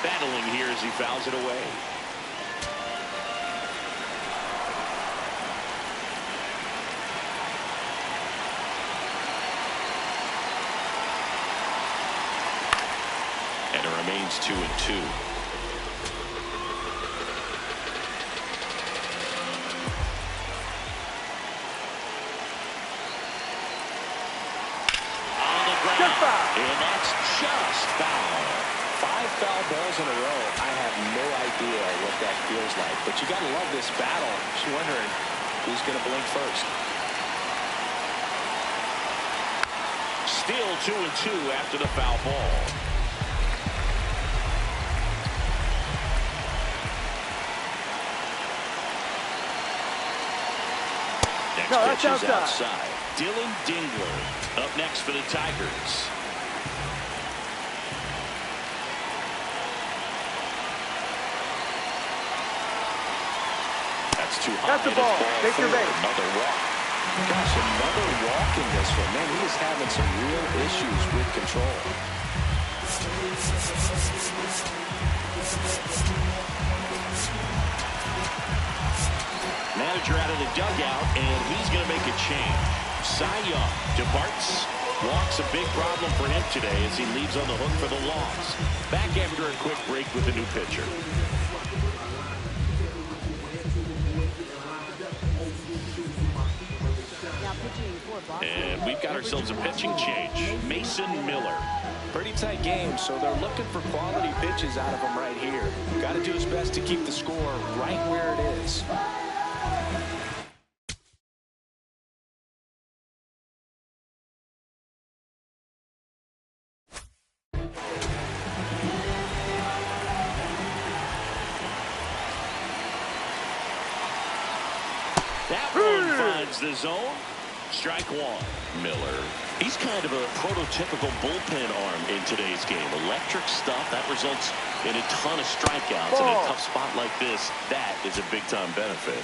S1: Battling here as he fouls it away. And it remains 2-2. And that's just foul.
S2: 5 foul balls in a row. I have no idea what that feels like. But you got to love this battle. Just wondering who's going to blink first.
S1: Still 2-2 after the foul ball. Next pitch is outside. Dylan Dingler up next for the Tigers. That's too high.
S3: That's the ball. Take your base.
S1: Another walk.
S2: Gosh, another walk in this one. Man, he is having some real issues with control.
S1: Manager out of the dugout, and he's going to make a change. Cy Young departs. Walk's a big problem for him today as he leaves on the hook for the loss. Back after a quick break with a new pitcher. And we've got ourselves a pitching change. Mason Miller.
S2: Pretty tight game, so they're looking for quality pitches out of him right here. Got to do his best to keep the score right where it is.
S1: That one finds the zone. Strike one. Miller. He's kind of a prototypical bullpen arm in today's game. Electric stuff that results in a ton of strikeouts. In a tough spot like this, that is a big-time benefit.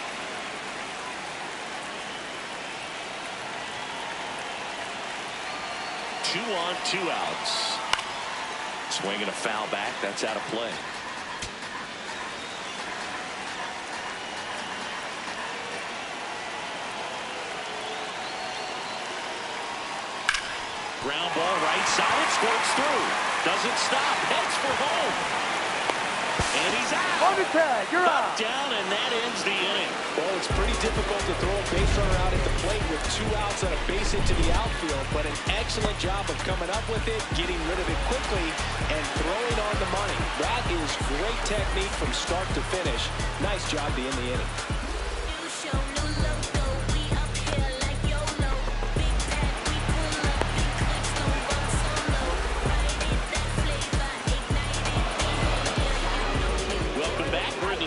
S1: Two on, two outs. Swinging a foul back. That's out of play. Ground ball right side. It squirts through. Doesn't stop. Heads for home. And he's out.
S3: On the tag. You're out.
S1: Down, and that ends the inning.
S2: Well, it's pretty difficult to throw a base runner out at the plate with 2 outs and a base hit to the outfield, but an excellent job of coming up with it, getting rid of it quickly, and throwing on the money. That is great technique from start to finish. Nice job to end the inning.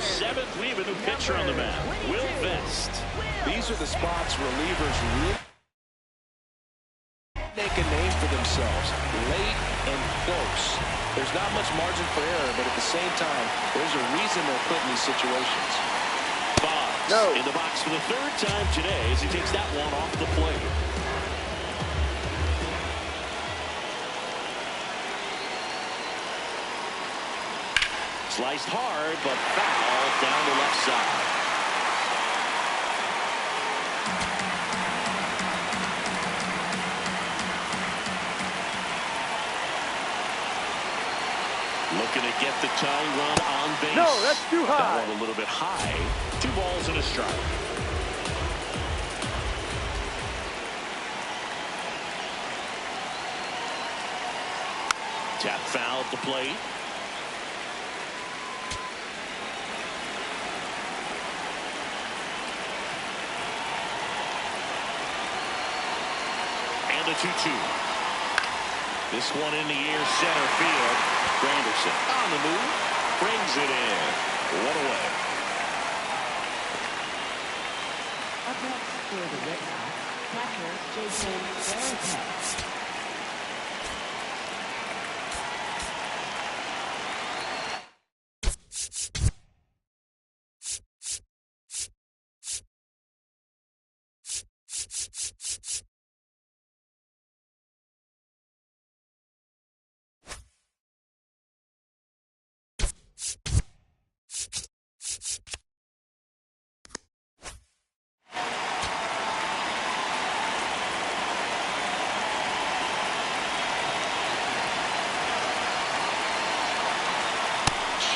S1: Seventh, we have a new pitcher on the mound, Will Vest.
S2: These are the spots relievers really make a name for themselves, late and close. There's not much margin for error, but at the same time, there's a reason they're put in these situations.
S1: Boggs in the box for the 3rd time today as he takes that one off the plate. Sliced hard, but foul down the left side. Looking to get the tying run on base.
S3: No, that's too high.
S1: That one a little bit high. 2 balls and a strike. Tap foul at the plate. The 2-2. This one in the air, center field. Granderson on the move, brings it in. 1 away.
S4: Up next for the Red Sox, catcher Jason Veritas.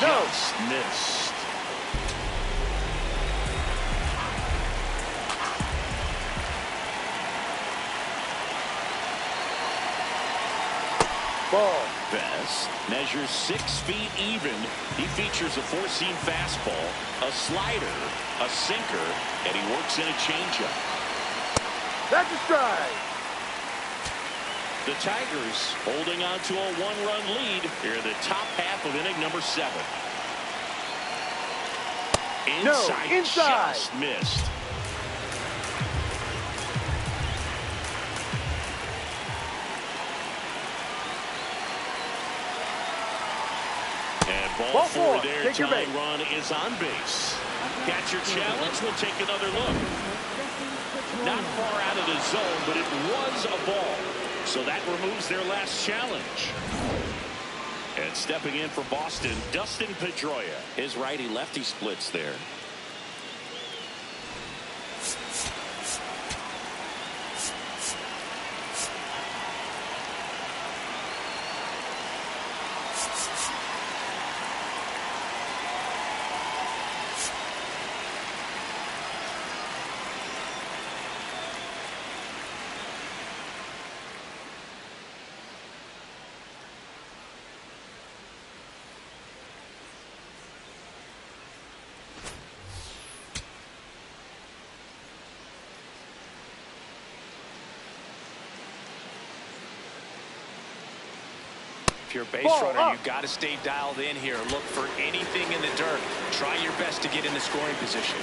S1: Just missed.
S3: Ball.
S1: Best measures 6 feet even. He features a 4-seam fastball, a slider, a sinker, and he works in a changeup.
S3: That's a strike.
S1: The Tigers holding on to a 1-run lead here in the top half of inning number 7. Inside. Just missed. And ball 4 there.
S3: Take your
S1: Tying run is on base. Catcher challenge. We'll take another look. Not far out of the zone, but it was a ball. So that removes their last challenge. And stepping in for Boston, Dustin Pedroia. His righty-lefty splits there.
S2: If you're a base runner, you've got to stay dialed in here. Look for anything in the dirt. Try your best to get in the scoring position.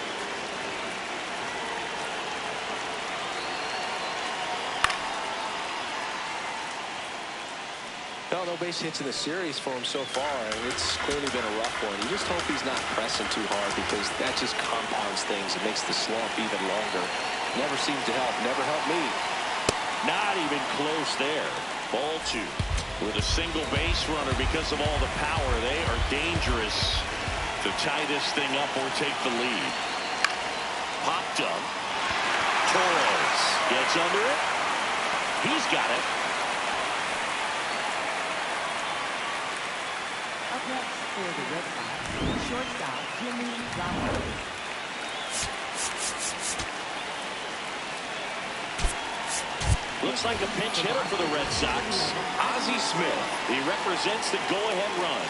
S2: No base hits in the series for him so far, and it's clearly been a rough one. You just hope he's not pressing too hard, because that just compounds things. It makes the slump even longer. Never seems to help. Never helped me.
S1: Not even close there. Ball 2. With a single base runner, because of all the power, they are dangerous to tie this thing up or take the lead. Popped up. Torres gets under it. He's got it.
S4: Up next for the Red Sox, shortstop Jimmy Rollins.
S1: Looks like a pinch hitter for the Red Sox. Ozzie Smith. He represents the go-ahead run.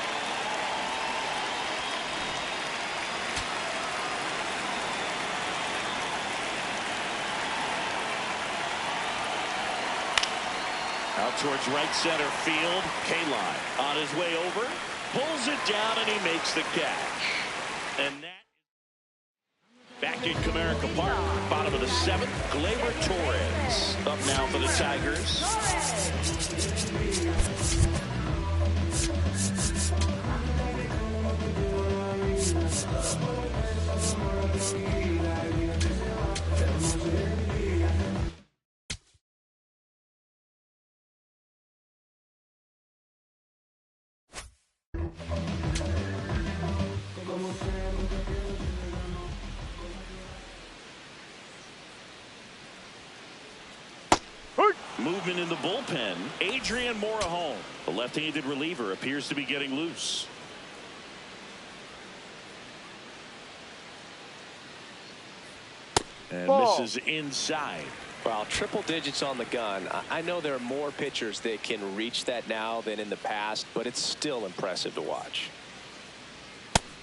S1: Out towards right center field. K-line on his way over. Pulls it down and he makes the catch. And that back in Comerica Park, bottom of the 7th, Gleyber Torres up now for the Tigers. Movement in the bullpen. Adrian Morejon, the left-handed reliever, appears to be getting loose. And misses inside.
S2: Well, triple digits on the gun. I know there are more pitchers that can reach that now than in the past, but it's still impressive to watch.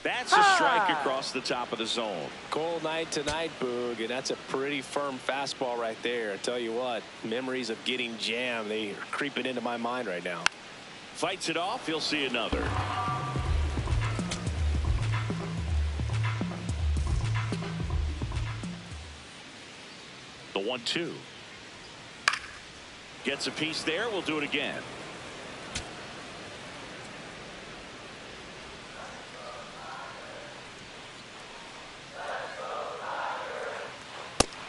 S1: That's a strike across the top of the zone.
S2: Cold night tonight, Boog, and that's a pretty firm fastball right there. I tell you what, memories of getting jammed, they are creeping into my mind right now.
S1: Fights it off. He'll see another. The 1-2. Gets a piece there. We'll do it again.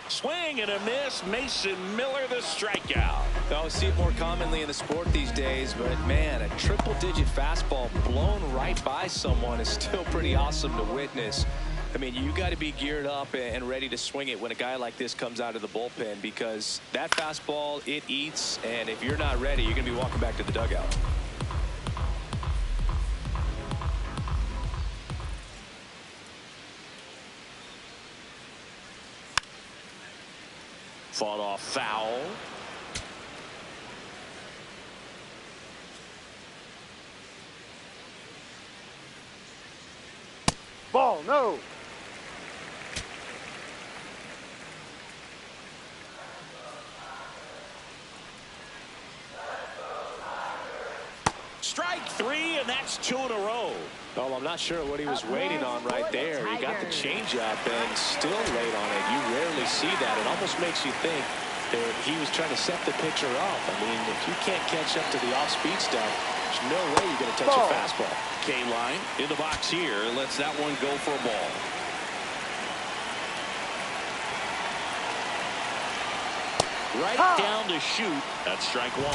S1: Swing and a miss. Mason Miller, the strikeout.
S2: I see it more commonly in the sport these days, but man, a triple-digit fastball blown right by someone is still pretty awesome to witness. I mean, you got to be geared up and ready to swing it when a guy like this comes out of the bullpen, because that fastball, it eats, and if you're not ready, you're going to be walking back to the dugout.
S1: Fought off foul.
S3: Ball, no.
S1: Strike 3, and that's 2 in a row.
S2: Well, I'm not sure what he was waiting on right there. He got the changeup and still laid on it. You rarely see that. It almost makes you think that he was trying to set the pitcher up. I mean, if you can't catch up to the off-speed stuff, there's no way you're going to touch a fastball.
S1: K-line in the box here. Lets that one go for a ball. Right down to shoot. That's strike 1.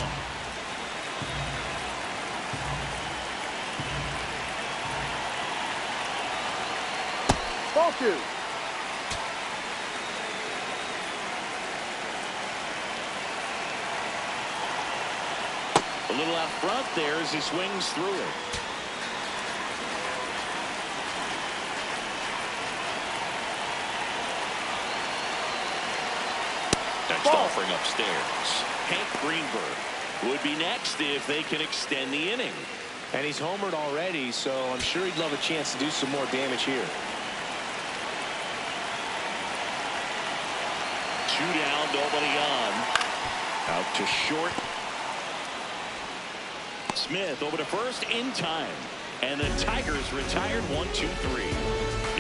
S3: Ball 2.
S1: A little out front there as he swings through it. Next offering upstairs. Hank Greenberg would be next if they can extend the inning.
S2: And he's homered already, so I'm sure he'd love a chance to do some more damage here.
S1: 2 down, nobody on. Out to short. Smith over to first in time. And the Tigers retired 1-2-3.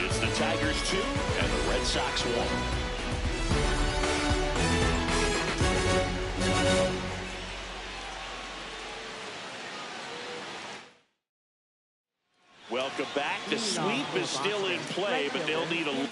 S1: It's the Tigers 2 and the Red Sox 1. Welcome back. The sweep is still in play, but they'll need a...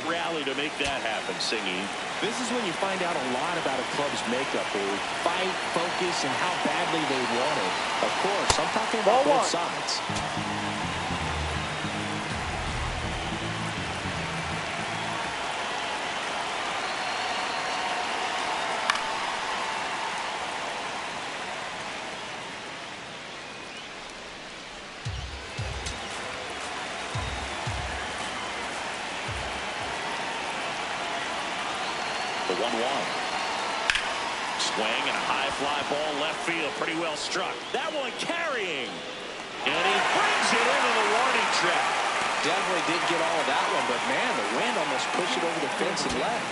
S1: rally to make that happen, Singy.
S2: This is when you find out a lot about a club's makeup, fight, focus, and how badly they want it. Of course, I'm talking about both sides.
S1: The 1-1. Swing and a high fly ball left field. Pretty well struck. That one carrying. And he brings it into the warning track.
S2: Definitely did get all of that one, but man, the wind almost pushed it over the fence and left.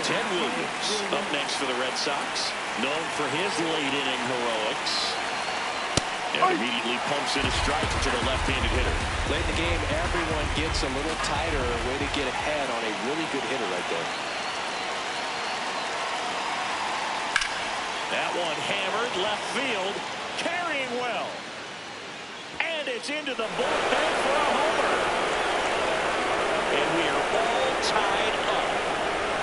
S1: Ted Williams up next for the Red Sox. Known for his late inning heroics. And immediately pumps in a strike to the left-handed hitter.
S2: Late in the game, everyone gets a little tighter. Way to get ahead on a really good hitter right there.
S1: That one hammered left field, carrying well. And it's into the bullpen for a homer. And we are all tied up.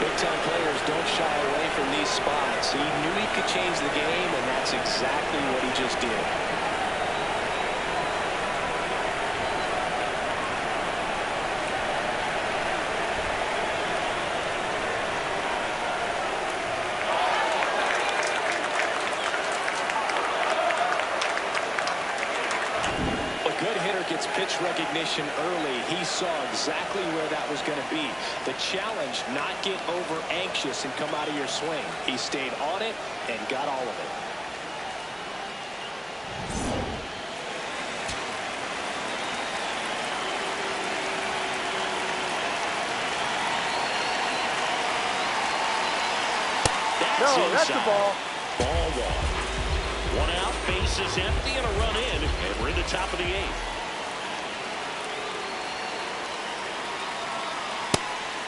S2: Big-time players don't shy away from these spots. He knew he could change the game, and that's exactly what he just did. Gets pitch recognition early. He saw exactly where that was going to be. The challenge, not get over anxious and come out of your swing. He stayed on it and got all of it.
S3: That's the ball.
S1: Ball 1. 1 out, bases empty, and a run in. And we're in the top of the 8th.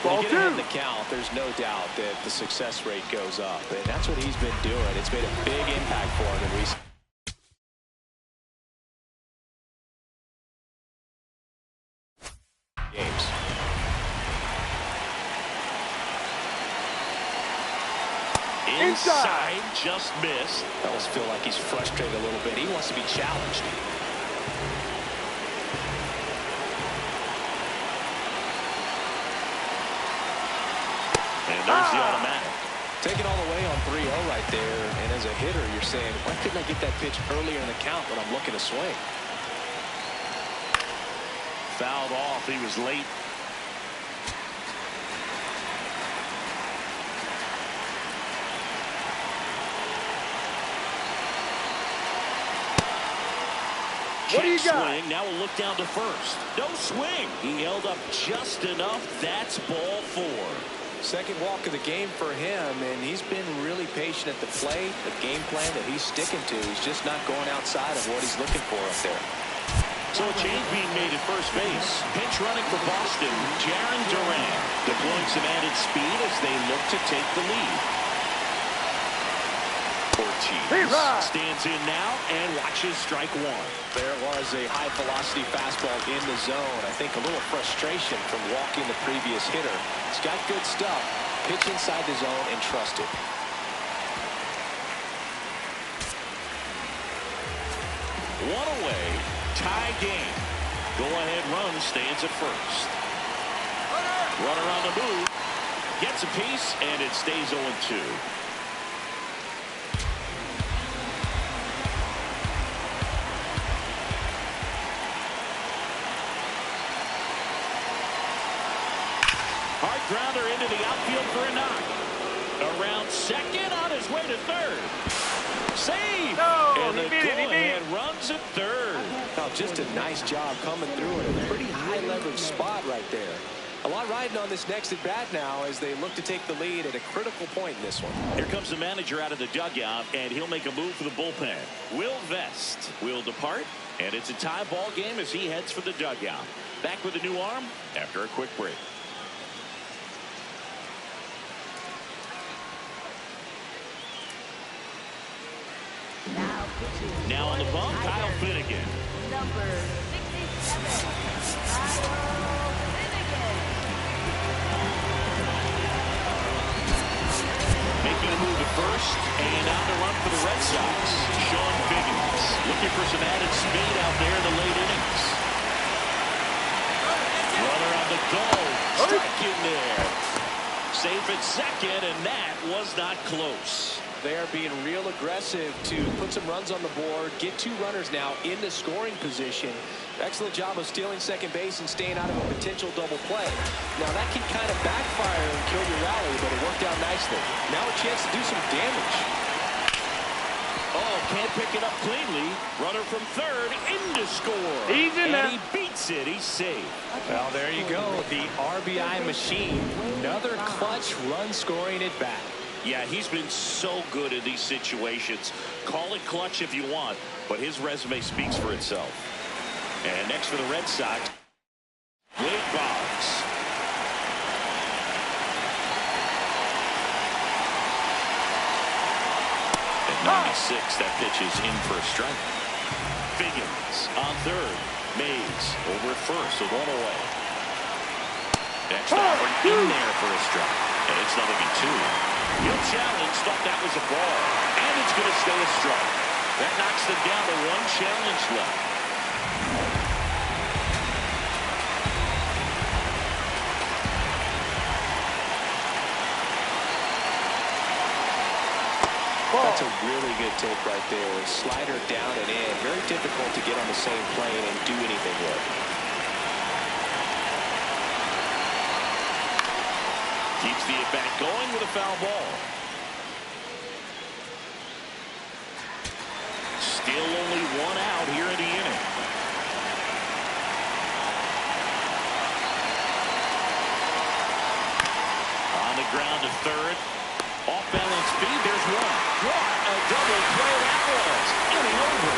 S2: When you get ahead in the count, there's no doubt that the success rate goes up, and that's what he's been doing. It's made a big impact for him in recent games.
S1: Inside, just missed.
S2: I almost feel like he's frustrated a little bit. He wants to be challenged.
S1: And there's the automatic.
S2: Taking all the way on 3-0 right there, and as a hitter, you're saying, why couldn't I get that pitch earlier in the count when I'm looking to swing?
S1: Fouled off. He was late.
S3: What do you got?
S1: Swing. Now we'll look down to first. No swing. He held up just enough. That's ball 4.
S2: Second walk of the game for him, and he's been really patient at the plate. The game plan that he's sticking to, he's just not going outside of what he's looking for up there.
S1: So a change being made at first base. Pinch running for Boston, Jarren Duran deploying some added speed as they look to take the lead. 4-2 Ortiz stands in now and watches strike one.
S2: There was a high-velocity fastball in the zone. I think a little frustration from walking the previous hitter. He's got good stuff. Pitch inside the zone and trust it.
S1: One away, tie game. Go-ahead run stands at first. Runner on the move, gets a piece, and it stays 0-2. Hard grounder into the outfield for a knock. Around second, on his way to third. Save!
S3: No,
S1: and the
S3: he beat it,
S1: go-ahead runs at third.
S2: Oh, just a nice job coming through in a pretty high leverage spot right there. A lot riding on this next at bat now as they look to take the lead at a critical point in this one.
S1: Here comes the manager out of the dugout, and he'll make a move for the bullpen. Will Vest will depart, and it's a tie ball game as he heads for the dugout. Back with a new arm after a quick break. Now on the bump, Kyle Finnegan.
S4: Number 67, Kyle Finnegan.
S1: Making a move at first, and on the run for the Red Sox, Sean Figgins. Looking for some added speed out there in the late innings. Runner on the go. Strike in there. Safe at second, and that was not close.
S2: They are being real aggressive to put some runs on the board, get two runners now in the scoring position. Excellent job of stealing second base and staying out of a potential double play. Now that can kind of backfire and kill your rally, but it worked out nicely. Now a chance to do some damage.
S1: Oh, can't pick it up cleanly. Runner from third into score.
S3: He's in there.
S1: And he beats it. He's safe.
S2: Well, there you go. The RBI machine. Another clutch run scoring at bat.
S1: Yeah, he's been so good in these situations. Call it clutch if you want, but his resume speaks for itself. And next for the Red Sox, Wade Boggs. At 96, that pitch is in for a strike. Figgins on third. Mays over at first, so one away. Next one in there for a strike. And it's 0-2. He'll challenge, thought that was a ball, and it's going to stay a strike. That knocks them down to one challenge left.
S2: That's a really good take right there. Slider down and in. Very difficult to get on the same plane and do anything with.
S1: Keeps the at-bat going with a foul ball. Still only one out here in the inning. On the ground to third. Off-balance speed, there's one. What a double play that was. Inning over.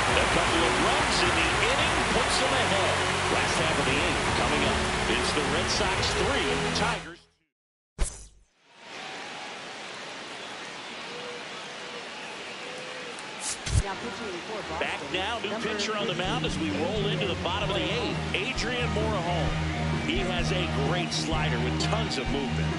S1: A couple of runs in the inning puts them ahead. Last half of the eighth coming up. It's the Red Sox 3, Tigers. Back now, new pitcher on the mound as we roll into the bottom of the eighth. Adrian Morejon. He has a great slider with tons of movement.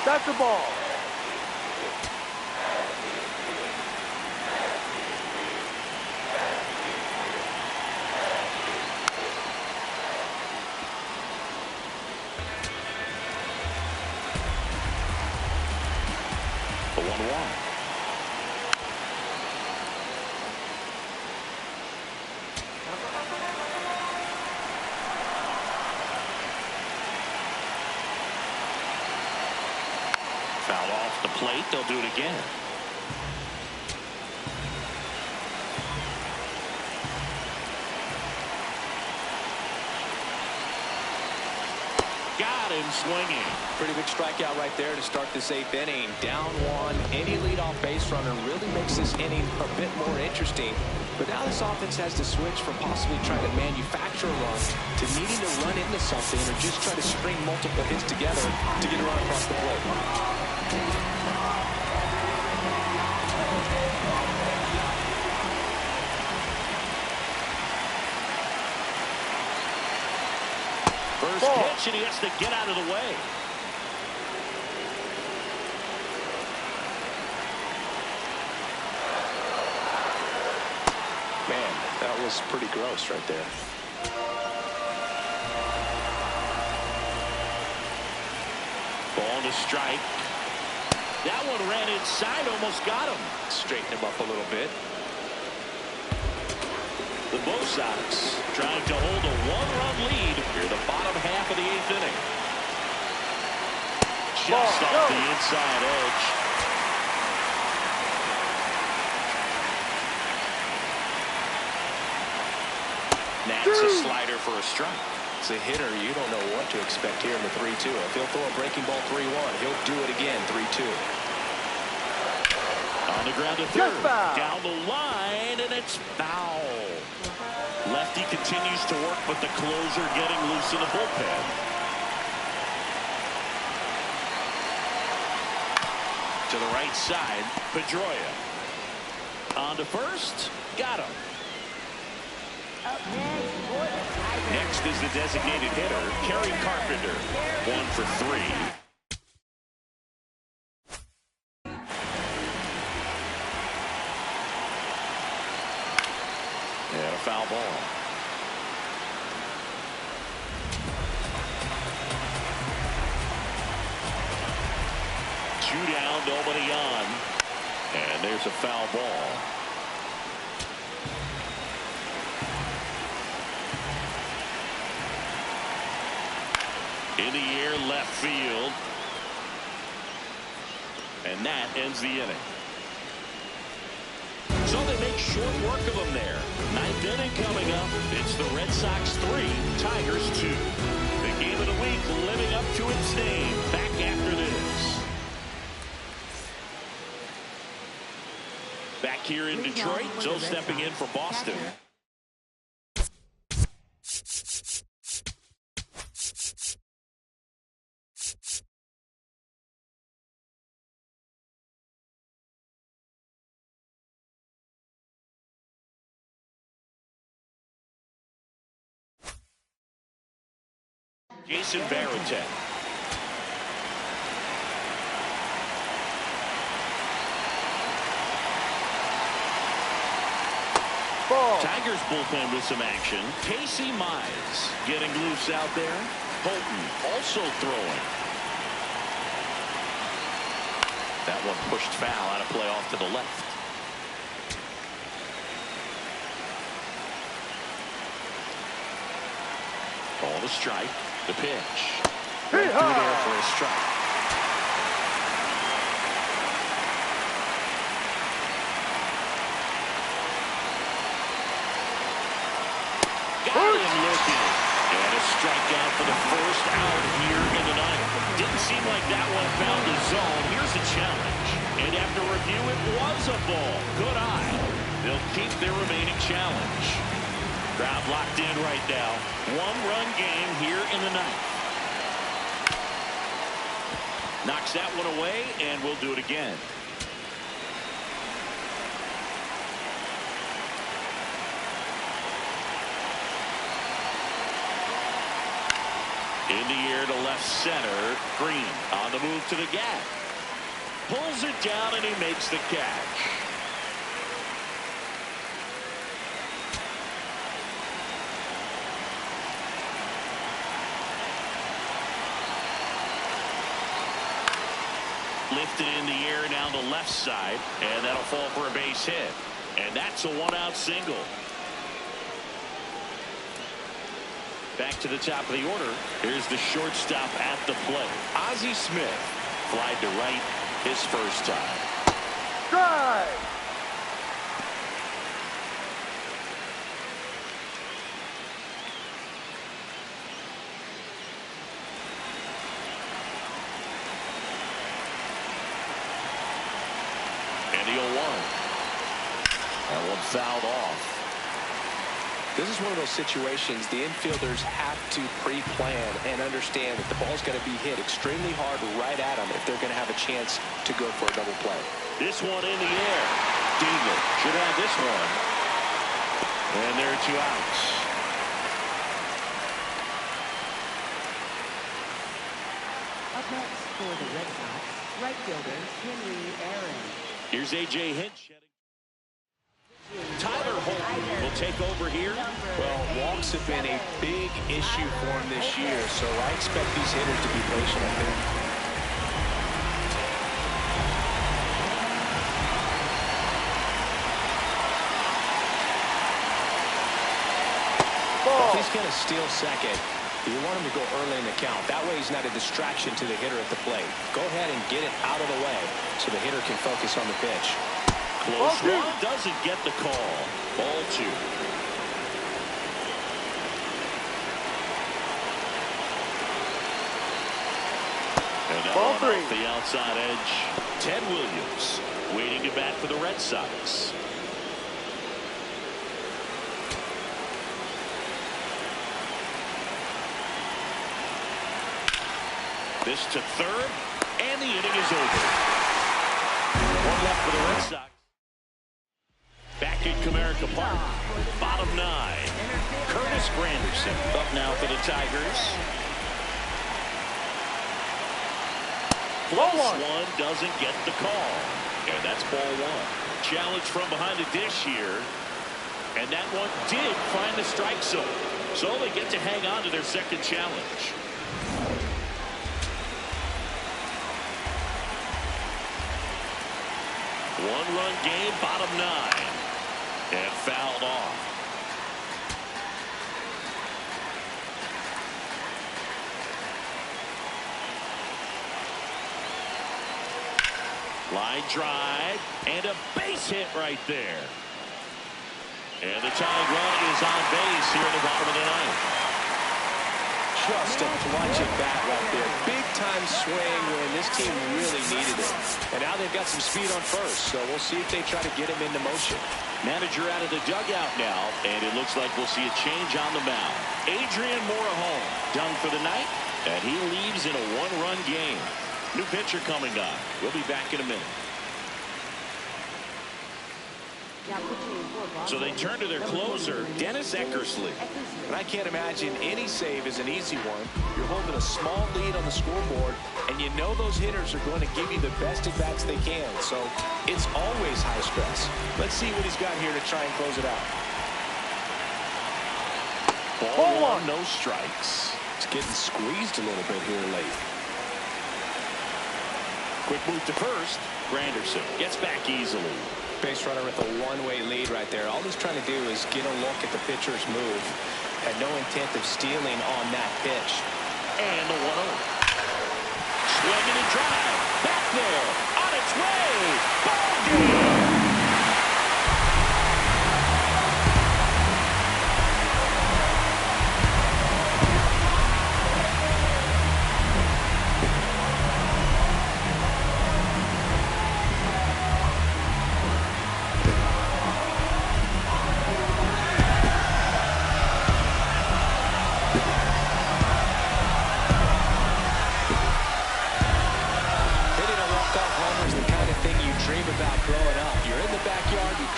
S3: That's the ball.
S1: the plate. They'll do it again. Got him swinging.
S2: Pretty big strikeout right there to start this 8th inning. Down one. Any leadoff base runner really makes this inning a bit more interesting. But now this offense has to switch from possibly trying to manufacture a run to needing to run into something or just try to string multiple hits together to get a run across the plate.
S1: First pitch, and he has to get out of the way.
S2: Man, that was pretty gross right there.
S1: Ball to strike. That one ran inside, almost got him.
S2: Straighten him up a little bit.
S1: The Bo Sox trying to hold a one-run lead here the bottom half of the 8th inning. Just off the inside edge. That's a slider for a strike.
S2: It's a hitter. You don't know what to expect here in the 3-2. If he'll throw a breaking ball 3-1, he'll do it again 3-2.
S1: On the ground to third. Down the line, and it's foul. Lefty continues to work, but the closer getting loose in the bullpen. To the right side, Pedroia. On to first. Got him.
S4: Up next for the Tigers.
S1: Next is the designated hitter, Kerry Carpenter. 1 for 3. And a foul ball. Two down, nobody on. And there's a foul ball. In the air, left field. And that ends the inning. So they make short work of them there. 9th inning coming up. It's the Red Sox 3, Tigers 2. The game of the week living up to its name. Back after this. Back here in Detroit, Joe stepping in for Boston. Jason Varitek. Tigers bullpen with some action. Casey Mize getting loose out there. Holton also throwing. That one pushed foul out of play off to the left. Ball to strike. The pitch. Right through there for a strike. Got him looking. And a strikeout for the first out here in the ninth. Didn't seem like that one found the zone. Here's a challenge. And after review, it was a ball. Good eye. They'll keep their remaining challenge. Crowd locked in right now. One-run game here in the ninth. Knocks that one away, and we'll do it again. In the air to left center. Green on the move to the gap. Pulls it down, and he makes the catch. Lifted in the air down the left side, and that'll fall for a base hit. And that's a one-out single. Back to the top of the order. Here's the shortstop at the plate. Ozzie Smith. Fly to right. his first time.
S3: Drive.
S1: And the 0-1. That one fouled off.
S2: This is one of those situations the infielders have to pre-plan and understand that the ball's going to be hit extremely hard right at them if they're going to have a chance to go for a double play.
S1: This one in the air. Dingle should have this one. And there are 2 outs.
S4: Up next for the Red Sox, right fielder Henry Aaron.
S1: Here's A.J. Hinch. Tyler Holton will take over here.
S2: Well, walks have been a big issue for him this year, so I expect these hitters to be patient up there. If he's going to steal second, you want him to go early in the count. That way he's not a distraction to the hitter at the plate. Go ahead and get it out of the way so the hitter can focus on the pitch.
S1: Close one, doesn't get the call. Ball 2. And that
S3: Ball
S1: one
S3: 3.
S1: off the outside edge. Ted Williams waiting to bat for the Red Sox. This to third, and the inning is over. One left for the Red Sox. Back in Comerica Park, bottom 9. Curtis Granderson up now for the Tigers. Close one doesn't get the call. And that's ball 1. Challenge from behind the dish here. And that one did find the strike zone. So they get to hang on to their second challenge. One-run game, bottom 9. And fouled off. Line drive and a base hit right there. And the tying run is on base here in the bottom of the 9th.
S2: Just a bludgeon bat right there. Big time swing when this team really needed it. And now they've got some speed on first, so we'll see if they try to get him into motion.
S1: Manager out of the dugout now, and it looks like we'll see a change on the mound. Adrian Morejon done for the night, and he leaves in a 1-run game. New pitcher coming on. We'll be back in a minute. So they turn to their closer, Dennis Eckersley.
S2: And I can't imagine any save is an easy one. You're holding a small lead on the scoreboard, and you know those hitters are going to give you the best at-bats they can. So it's always high stress. Let's see what he's got here to try and close it out.
S1: Ball 1, no strikes.
S2: It's getting squeezed a little bit here late.
S1: Quick move to first. Granderson gets back easily.
S2: Base runner with a one-way lead right there. All he's trying to do is get a look at the pitcher's move. Had no intent of stealing on that pitch.
S1: And the 1-0. Swinging and drive. Back there. On its way. Ball game.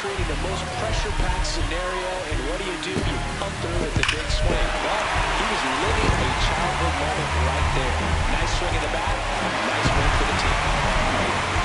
S2: Creating the most pressure-packed scenario, and what do? You come through with the big swing. Well, he was living a childhood moment right there. Nice swing in the bat, nice win for the team.